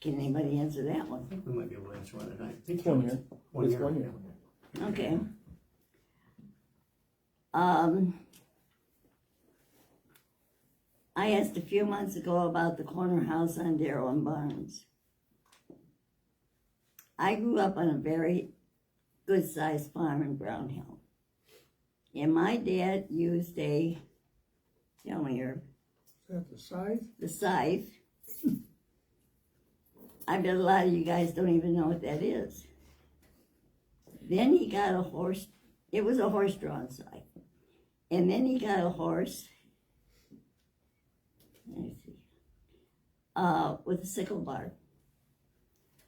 Can anybody answer that one? I think we might be able to answer one tonight. I think It's 1 year. 1 It's year. 1 year. Okay. I asked a few months ago about the corner house on Darrow and Barnes. I grew up on a very good-sized farm in Brown Hill. And my dad used tell me here. Is that the scythe? The scythe. I bet a lot of you guys don't even know what that is. Then he got a horse. It was a horse-drawn scythe. And then he got a horse. Let me see. With a sickle bar.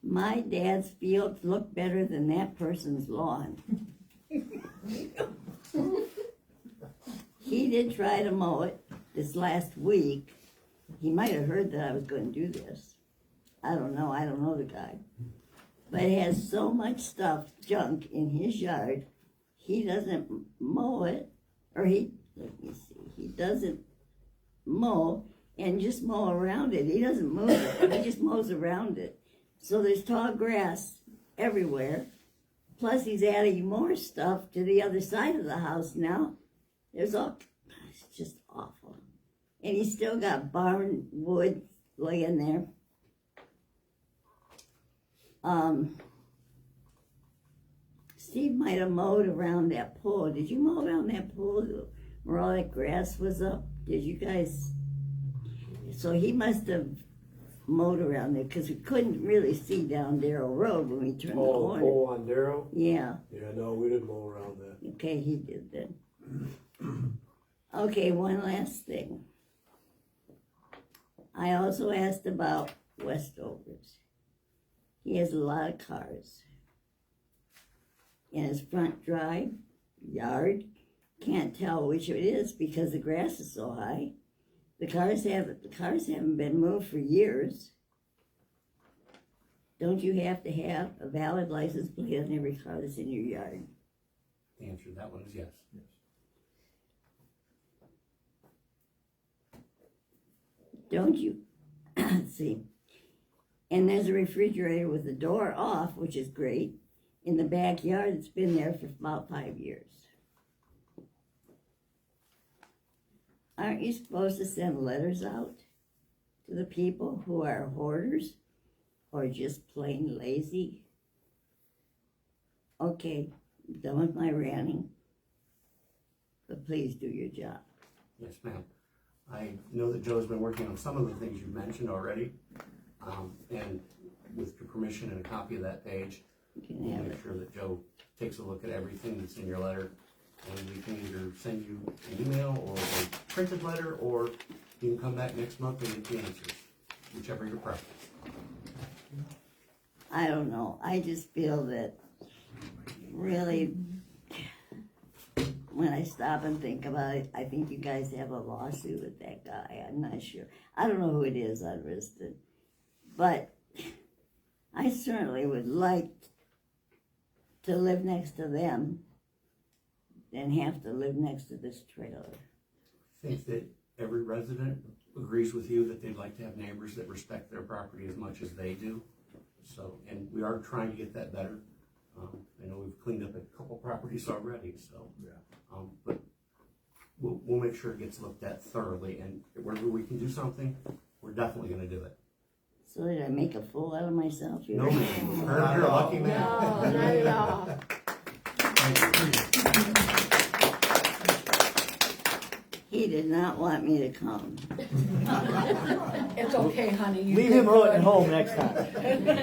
My dad's fields look better than that person's lawn. He did try to mow it this last week. He might have heard that I was going to do this. I don't know the guy. But it has so much stuff, junk in his yard, he doesn't mow it, or he doesn't mow and just mow around it. He doesn't move it, he just mows around it. So there's tall grass everywhere. Plus he's adding more stuff to the other side of the house now. It's just awful. And he's still got barn wood laying there. Steve might have mowed around that pool. Did you mow around that pool where all that grass was up? Did you guys? So he must have mowed around there because we couldn't really see down Darrow Road when we turned the Oh, corner. pole on Darrow? Yeah. Yeah, no, we didn't mow around that. Okay, he did then. Okay, one last thing. I also asked about Westovers. He has a lot of cars. In his front drive, yard, can't tell which it is because the grass is so high. The cars haven't been moved for years. Don't you have to have a valid license plate on every car that's in your yard? The answer to that one is yes. Don't you? Let's see. And there's a refrigerator with the door off, which is great, in the backyard. It's been there for about 5 years. Aren't you supposed to send letters out to the people who are hoarders or just plain lazy? Okay, done with my ranting, but please do your job. Yes, ma'am. I know that Joe's been working on some of the things you mentioned already. And with your permission and a copy of that page, You can we'll have make it. sure that Joe takes a look at everything that's in your letter. And we can either send you an email or a printed letter, or you can come back next month and get the answers, whichever your preference. I don't know, I just feel that really, when I stop and think about it, I think you guys have a lawsuit with that guy, I'm not sure. I don't know who it is on Riston, but I certainly would like to live next to them than have to live next to this trailer. I think that every resident agrees with you that they'd like to have neighbors that respect their property as much as they do. So, and we are trying to get that better. I know we've cleaned up a couple properties already, so. Yeah. But we'll make sure it gets looked at thoroughly, and wherever we can do something, we're definitely gonna do it. So did I make a fool out of myself here? No, ma'am. You're a lucky man. No, not at all. He did not want me to come. It's okay, honey. You Leave did him good. at home next time. And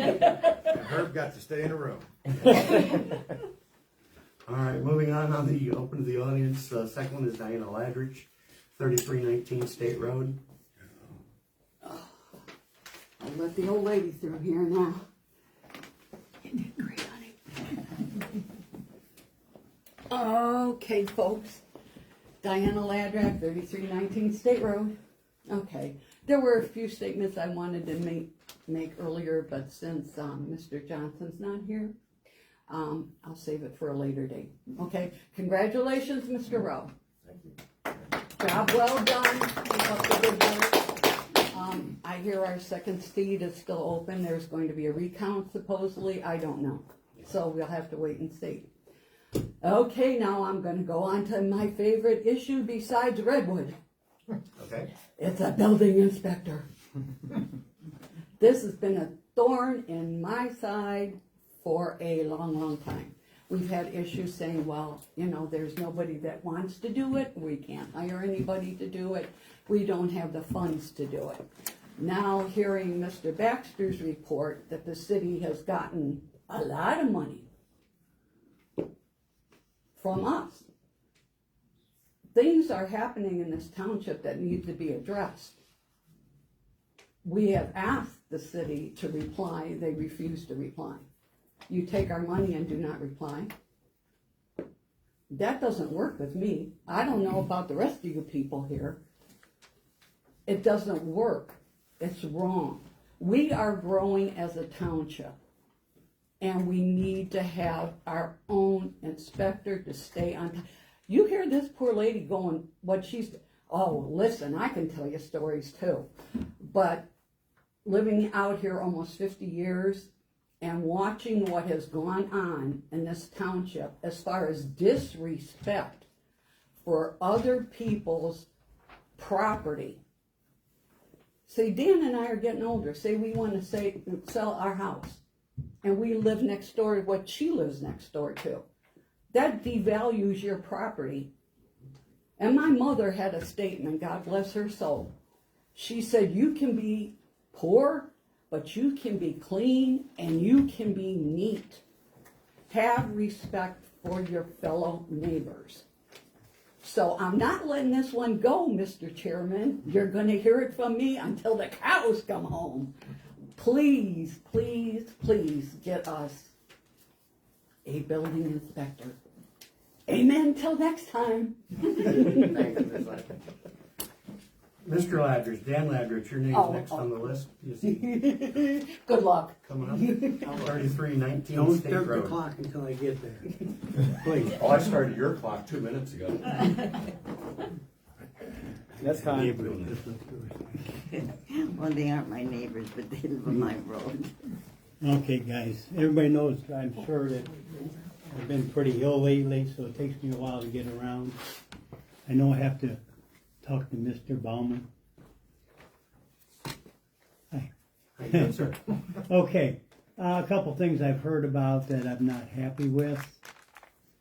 Herb got to stay in the room. All right, moving on the open to the audience. Second one is Diana Ladrich, 3319 State Road. I'll let the old lady through here now. Isn't it great, honey? Okay, folks. Diana Ladrak, 3319 State Road. Okay, there were a few statements I wanted to make earlier, but since Mr. Johnson's not here, I'll save it for a later date. Okay, congratulations, Mr. Rowe. Thank you. Job well done. Keep up the good work. I hear our second seat is still open. There's going to be a recount supposedly. I don't know. So we'll have to wait and see. Okay, now I'm going to go on to my favorite issue besides Redwood. Okay. It's a building inspector. This has been a thorn in my side for a long, long time. We've had issues saying, well, you know, there's nobody that wants to do it. We can't hire anybody to do it. We don't have the funds to do it. Now hearing Mr. Baxter's report that the city has gotten a lot of money from us. Things are happening in this township that need to be addressed. We have asked the city to reply, they refuse to reply. You take our money and do not reply. That doesn't work with me. I don't know about the rest of you people here. It doesn't work. It's wrong. We are growing as a township, and we need to have our own inspector to stay on top. You hear this poor lady going, what she's, oh, listen, I can tell you stories too. But living out here almost 50 years and watching what has gone on in this township as far as disrespect for other people's property. Say, Dan and I are getting older. Say we want to sell our house, and we live next door to what she lives next door to. That devalues your property. And my mother had a statement, God bless her soul. She said, you can be poor, but you can be clean and you can be neat. Have respect for your fellow neighbors. So I'm not letting this one go, Mr. Chairman. You're going to hear it from me until the cows come home. Please, please, please get us a building inspector. Amen till next time. Thank you, Ms. Ladrich. Mr. Ladrich, Dan Ladrich, your name's next on the list. You see, Good luck. coming up, 3319 Don't State start the Road. clock until I get there. Please. Oh, I started your clock 2 minutes ago. That's fine. Well, they aren't my neighbors, but they live on my road. Okay, guys, everybody knows, I'm sure that I've been pretty ill lately, so it takes me a while to get around. I know I have to talk to Mr. Bauman. Hi. How you doing, sir? Okay, a couple things I've heard about that I'm not happy with,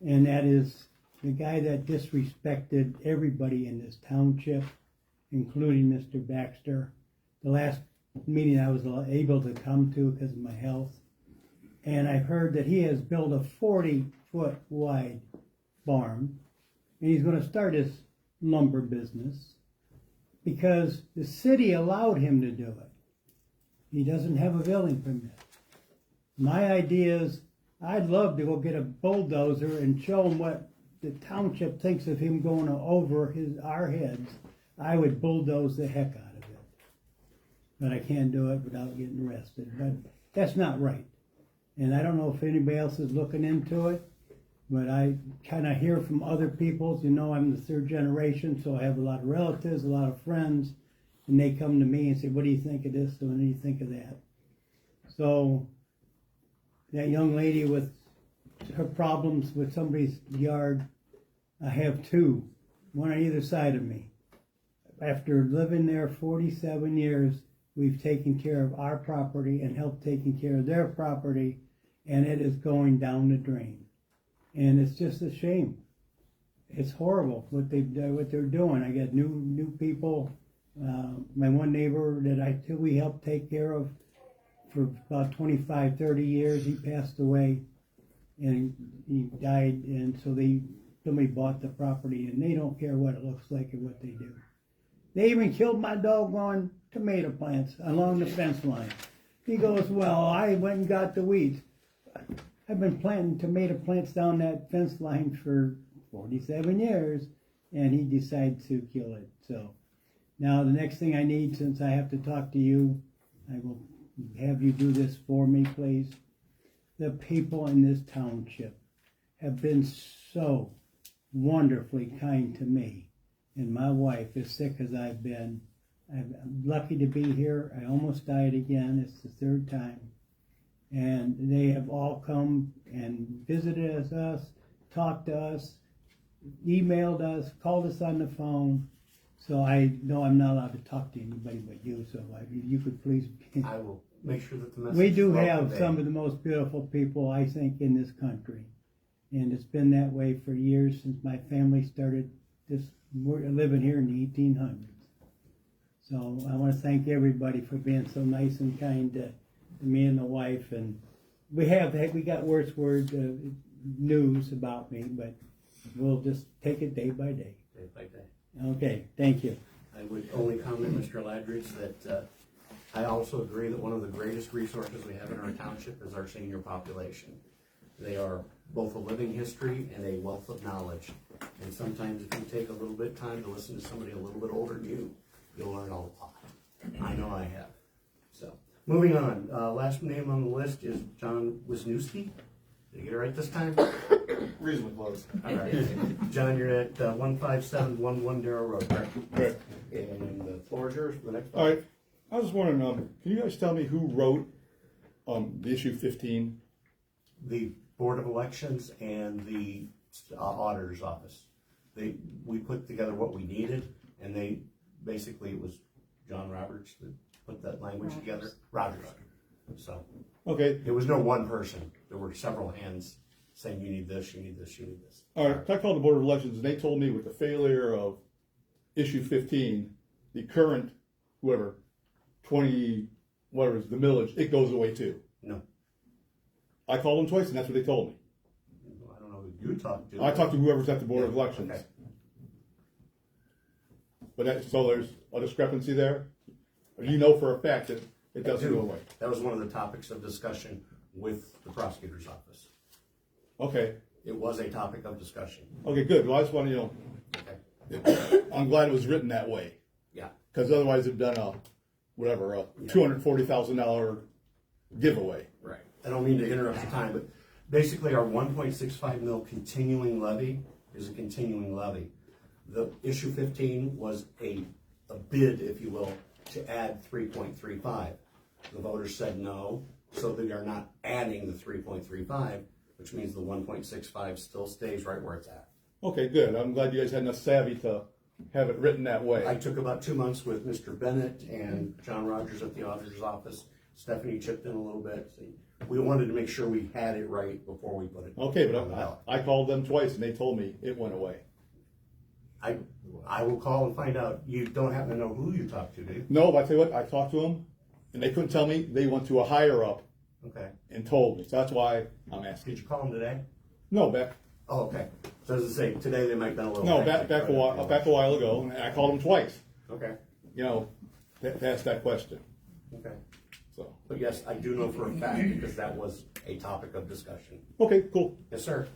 and that is the guy that disrespected everybody in this township, including Mr. Baxter. The last meeting I was able to come to because of my health, and I've heard that he has built a 40-foot wide barn, and he's going to start his lumber business because the city allowed him to do it. He doesn't have a building permit. My idea is I'd love to go get a bulldozer and show him what the township thinks of him going over our heads. I would bulldoze the heck out of it. But I can't do it without getting arrested. But that's not right. And I don't know if anybody else is looking into it, but I kind of hear from other people. You know, I'm the third generation, so I have a lot of relatives, a lot of friends, and they come to me and say, what do you think of this? What do you think of that? So that young lady with her problems with somebody's yard, I have two, one on either side of me. After living there 47 years, we've taken care of our property and helped taking care of their property, and it is going down the drain. And it's just a shame. It's horrible what they're doing. I got new people. My one neighbor that we helped take care of for about 25, 30 years, he passed away and he died, and so somebody bought the property, and they don't care what it looks like or what they do. They even killed my doggone tomato plants along the fence line. He goes, well, I went and got the weeds. I've been planting tomato plants down that fence line for 47 years, and he decided to kill it. So now the next thing I need, since I have to talk to you, I will have you do this for me, please. The people in this township have been so wonderfully kind to me, and my wife, as sick as I've been. I'm lucky to be here. I almost died again. It's the third time. And they have all come and visited us, talked to us, emailed us, called us on the phone. So I know I'm not allowed to talk to anybody but you, so you could please. I will make sure that the message We is do well have conveyed. some of the most beautiful people, I think, in this country. And it's been that way for years since my family started living here in the 1800s. So I want to thank everybody for being so nice and kind to me and the wife. And we got worse news about me, but we'll just take it day by day. Day by day. Okay, thank you. I would only comment, Mr. Ladridge, that I also agree that one of the greatest resources we have in our township is our senior population. They are both a living history and a wealth of knowledge. And sometimes if you take a little bit of time to listen to somebody a little bit older than you, you'll learn a lot. I know I have. So, moving on. Last name on the list is John Wisniewski. Did I get it right this time? Reasonably close. All right. John, you're at 15711 Darrow Road, correct? Correct. And the floor is yours for the next one. All right. I was wondering, can you guys tell me who wrote the issue 15? The Board of Elections and the Auditor's Office. We put together what we needed, and it was John Roberts that put that language together. Rogers. So Okay. it was no one person. There were several hands saying you need this, you need this, you need this. All right. I called the Board of Elections, and they told me with the failure of issue 15, the current, the millage, it goes away too. No. I called them twice, and that's what they told me. I don't know who you talked to. I talked to whoever's at the Board of Elections. Okay. But so there's a discrepancy there? Or you know for a fact that it doesn't go away? That was one of the topics of discussion with the prosecutor's office. Okay. It was a topic of discussion. Okay, good. Well, I just want to, Okay. I'm glad it was written that way. Yeah. Because otherwise it'd done a $240,000 giveaway. Right. I don't mean to interrupt your time, but basically our 1.65 mil continuing levy is a continuing levy. The issue 15 was a bid, if you will, to add 3.35. The voters said no, so they are not adding the 3.35, which means the 1.65 still stays right where it's at. Okay, good. I'm glad you guys had enough savvy to have it written that I way. took about 2 months with Mr. Bennett and John Rogers at the auditor's office. Stephanie chipped in a little bit. We wanted to make sure we had it right before we put it. Okay, on the but ballot. I called them twice and they told me it went away. I will call and find out. You don't happen to know who you talked to, do you? No, but I tell you what, I talked to them and they couldn't tell me. They went to a higher up Okay. and told me. So that's why I'm asking. Did you call them today? No, back Oh, okay. So as I say, today they might have been a little. no hectic, back but- a while ago, and I called them twice. Okay. You know, to ask that question. Okay. So But yes, I do know for a fact because that was a topic of discussion. okay, cool. Yes, sir.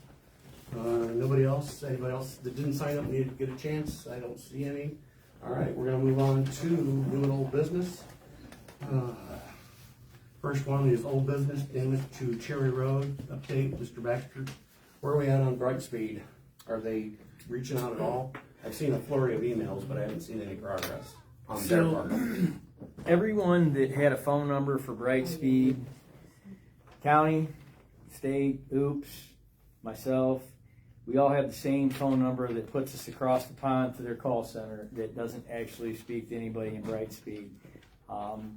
Nobody else? Anybody else that didn't sign up need to get a chance? I don't see any. All right, we're gonna move on to new and old business. First one is old business, damage to Cherry Road. Update, Mr. Baxter. Where are we at on Brightspeed? Are they reaching out at all? I've seen a flurry of emails, but I haven't seen any progress on their So- part. Everyone that had a phone number for Brightspeed, county, state, oops, myself, we all have the same phone number that puts us across the pond to their call center that doesn't actually speak to anybody in Brightspeed.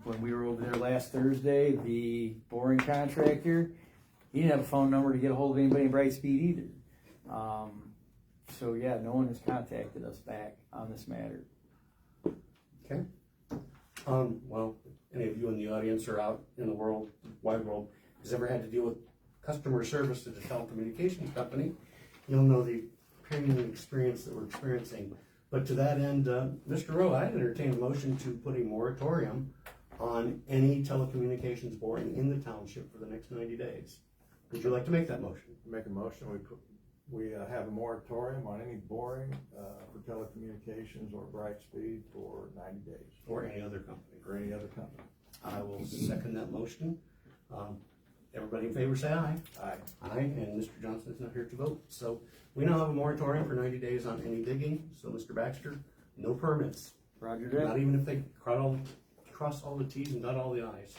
When we were over there last Thursday, the boring contractor, he didn't have a phone number to get a hold of anybody in Brightspeed either. So yeah, no one has contacted us back on this matter. Okay. Well, any of you in the audience or out in the world, wide world, has ever had to deal with customer service at a telecommunications company, you'll know the pain and experience that we're experiencing. But to that end, Mr. Rowe, I entertain a motion to put a moratorium on any telecommunications boring in the township for the next 90 days. Would you like to make that motion? Make a motion, we have a moratorium on any boring, for telecommunications or Brightspeed for 90 days. Or any other company? Or any other company. I will second that motion. Everybody in favor say aye. Aye. Aye, and Mr. Johnson is not here to vote. So we now have a moratorium for 90 days on any digging. So Mr. Baxter, no permits. Roger Not that. even if they cross all the Ts and dot all the Is.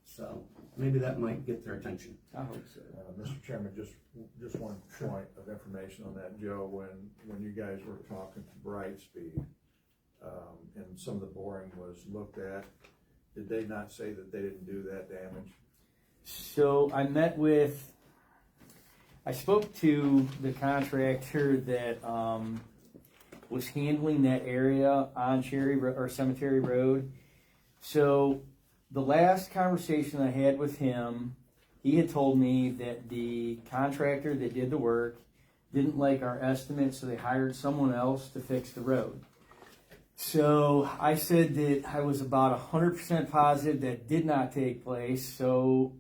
So maybe that might get their attention. I hope so. Mr. Chairman, just one point of information on that, Joe, when you guys were talking to Brightspeed, and some of the boring was looked at, did they not say that they didn't do that damage? So I spoke to the contractor that was handling that area on Cemetery Road. So the last conversation I had with him, he had told me that the contractor that did the work didn't like our estimate, so they hired someone else to fix the road. So I said that I was about 100% positive that did not take place. So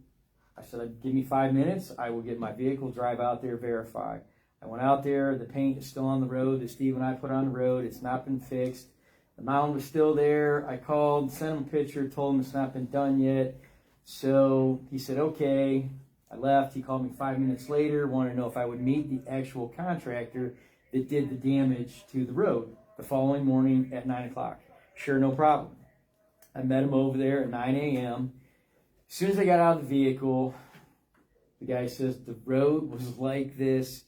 I said, give me 5 minutes. I will get my vehicle, drive out there, verify. I went out there. The paint is still on the road that Steve and I put on the road. It's not been fixed. The mound was still there. I called, sent him a picture, told him it's not been done yet. So he said, okay. I left. He called me 5 minutes later, wanted to know if I would meet the actual contractor that did the damage to the road the following morning at 9 o'clock. Sure, no problem. I met him over there at 9 a.m. As soon as I got out of the vehicle, the guy says the road was like this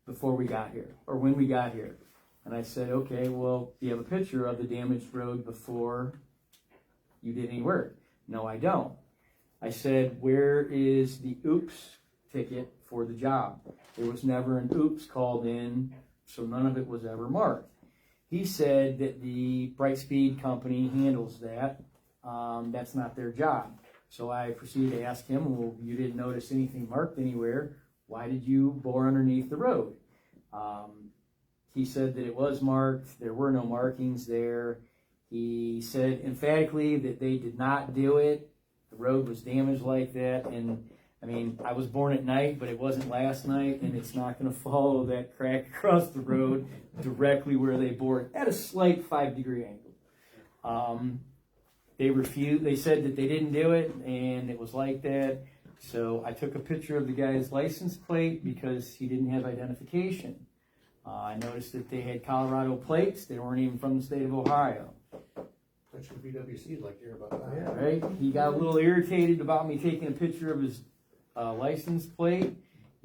before we got here, or when we got here. And I said, okay, well, do you have a picture of the damaged road before you did any work? No, I don't. I said, where is the oops ticket for the job? There was never an oops called in, so none of it was ever marked. He said that the Brightspeed company handles that. That's not their job. So I proceeded to ask him, well, you didn't notice anything marked anywhere. Why did you bore underneath the road? He said that it was marked. There were no markings there. He said emphatically that they did not do it. The road was damaged like that. And I mean, I was born at night, but it wasn't last night, and it's not going to follow that crack across the road directly where they bored at a slight 5-degree angle. They refused. They said that they didn't do it, and it was like that. So I took a picture of the guy's license plate because he didn't have identification. I noticed that they had Colorado plates. They weren't even from the state of Ohio. That's what BWC'd like to hear about that. Right? He got a little irritated about me taking a picture of his license plate,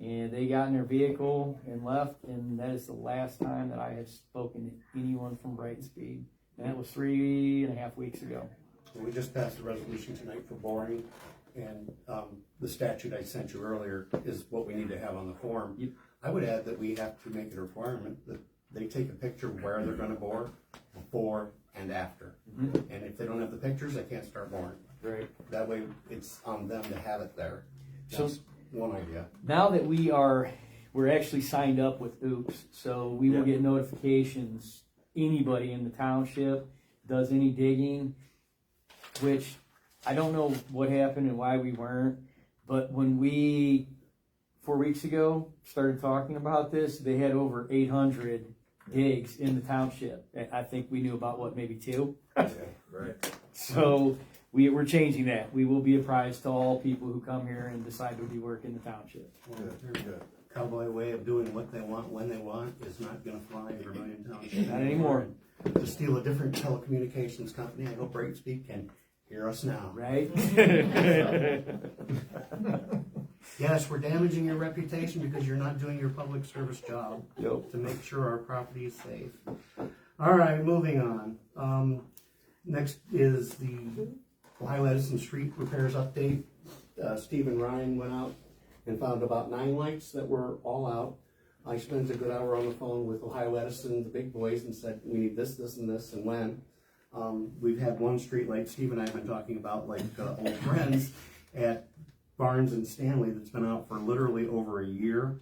and they got in their vehicle and left, and that is the last time that I have spoken to anyone from Brightspeed, and that was 3.5 weeks ago. We just passed a resolution tonight for boring, and the statute I sent you earlier is what we need to have on the form. Yep. I would add that we have to make it a requirement that they take a picture where they're gonna bore, before and after. Mm-hmm. And if they don't have the pictures, they can't start boring. Right. That way, it's on them to have it there. So- That's one idea. Now that we're actually signed up with Oops, so we will get notifications. Anybody in the township does any digging, which I don't know what happened and why we weren't, but when we 4 weeks ago started talking about this, they had over 800 digs in the township. I think we knew about maybe 2. Yeah, right. So we're changing that. We will be apprised to all people who come here and decide to do work in the township. Good. Cowboy way of doing what they want, when they want, is not gonna fly in Vermilion Township. Not anymore. To steal a different telecommunications company, I hope Brightspeed can hear us now. Right? Yes, we're damaging your reputation because you're not doing your public service job Yep. to make sure our property is safe. All right, moving on. Next is the Ohio Edison Street repairs update. Steve and Ryan went out and found about 9 lights that were all out. I spent a good hour on the phone with Ohio Edison, the big boys, and said, we need this, this, and this, and when. We've had one street light Steve and I have been talking about, like old friends, at Barnes and Stanley that's been out for literally over a year.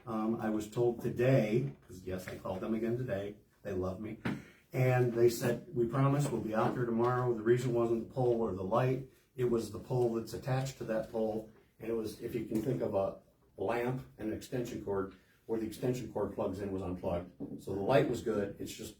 I was told today, because yes, I called them again today, they love me, and they said, we promise we'll be out there tomorrow. The reason wasn't the pole or the light, it was the pole that's attached to that pole, and it was, if you can think of a lamp and an extension cord, where the extension cord plugs in was unplugged. So the light was good, it's just,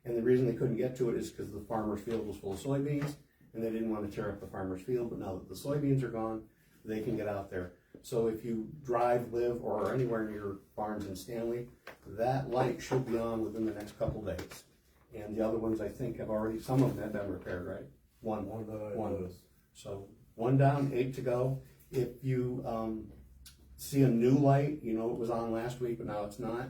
and the reason they couldn't get to it is because the farmer's field was full of soybeans, and they didn't want to tear up the farmer's field, but now that the soybeans are gone, they can get out there. So if you drive, live, or are anywhere near Barnes and Stanley, that light should be on within the next couple days. And the other ones, I think, have already, some of them have been repaired, right? One. So 1 down, 8 to go. If you see a new light, you know it was on last week, but now it's not,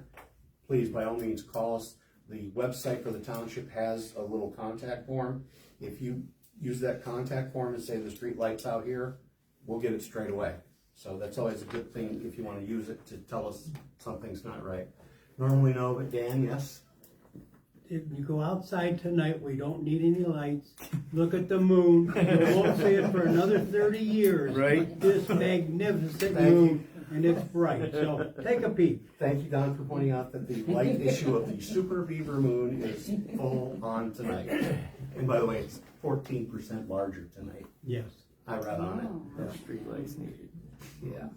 please, by all means, call us. The website for the township has a little contact form. If you use that contact form and say the street light's out here, we'll get it straight away. So that's always a good thing if you want to use it to tell us something's not right. Normally no, but Dan, yes? If you go outside tonight, we don't need any lights. Look at the moon. You won't see it for another 30 years. Right. This magnificent Thank moon, and it's bright. So take a peek. Thank you, Don, for pointing out that the light issue of the Super Beaver Moon is full on tonight. And by the way, it's 14% larger tonight. Yes. I read on it. No street lights needed. Yeah.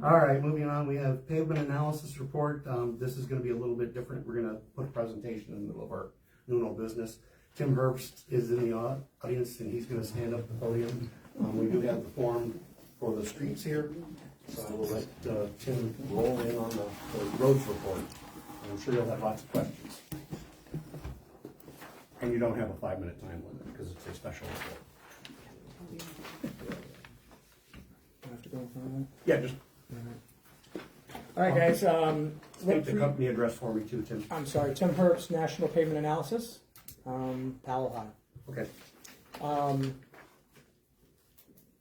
All right, moving on, we have pavement analysis report. This is gonna be a little bit different. We're gonna put a presentation in the middle of our noon business. Tim Herbst is in the audience and he's gonna stand up at the podium. We do have the form for the streets here. So I will let Tim roll in on the roads report. I'm sure you'll have lots of questions. And you don't have a 5-minute time limit because it's a special report. Have to go in front of that? Yeah, just All right, guys, state the company address for me too, Tim. I'm sorry, Tim Herbst, National Pavement Analysis, Powell, Ohio. Okay.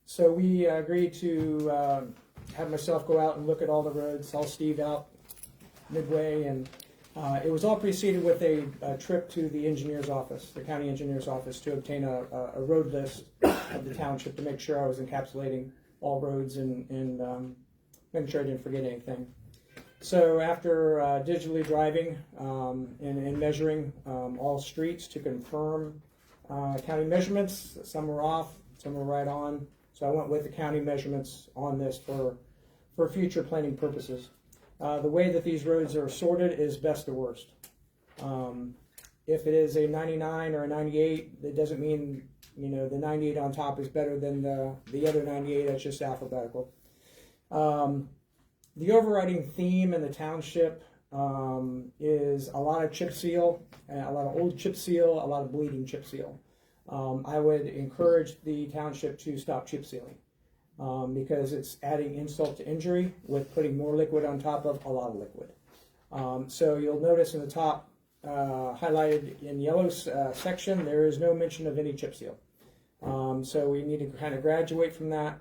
So we agreed to have myself go out and look at all the roads, haul Steve out midway, and it was all preceded with a trip to the engineer's office, the county engineer's office, to obtain a road list of the township to make sure I was encapsulating all roads and making sure I didn't forget anything. So after digitally driving and measuring all streets to confirm county measurements, some were off, some were right on. So I went with the county measurements on this for future planning purposes. The way that these roads are sorted is best to worst. If it is a 99 or a 98, that doesn't mean the 98 on top is better than the other 98. That's just alphabetical. The overriding theme in the township is a lot of chip seal, a lot of old chip seal, a lot of bleeding chip seal. I would encourage the township to stop chip sealing. because it's adding insult to injury with putting more liquid on top of a lot of liquid. So you'll notice in the top highlighted in yellow section, there is no mention of any chip seal. So we need to kind of graduate from that,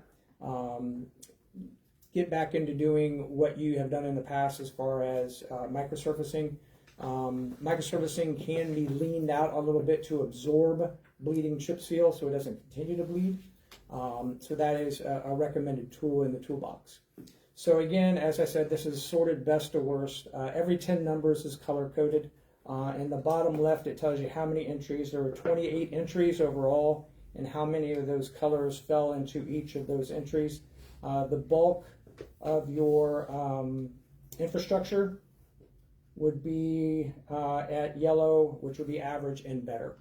get back into doing what you have done in the past as far as microsurfacing. Microsurfacing can be leaned out a little bit to absorb bleeding chip seal so it doesn't continue to bleed. So that is a recommended tool in the toolbox. So again, as I said, this is sorted best to worst. Every 10 numbers is color coded. In the bottom left, it tells you how many entries. There were 28 entries overall, and how many of those colors fell into each of those entries. The bulk of your infrastructure would be at yellow, which would be average and better.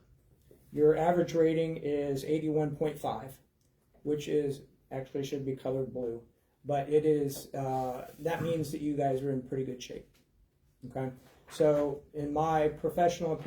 Your average rating is 81.5, which is actually should be colored blue, but it is that means that you guys are in pretty good shape. Okay, so in my professional opinion,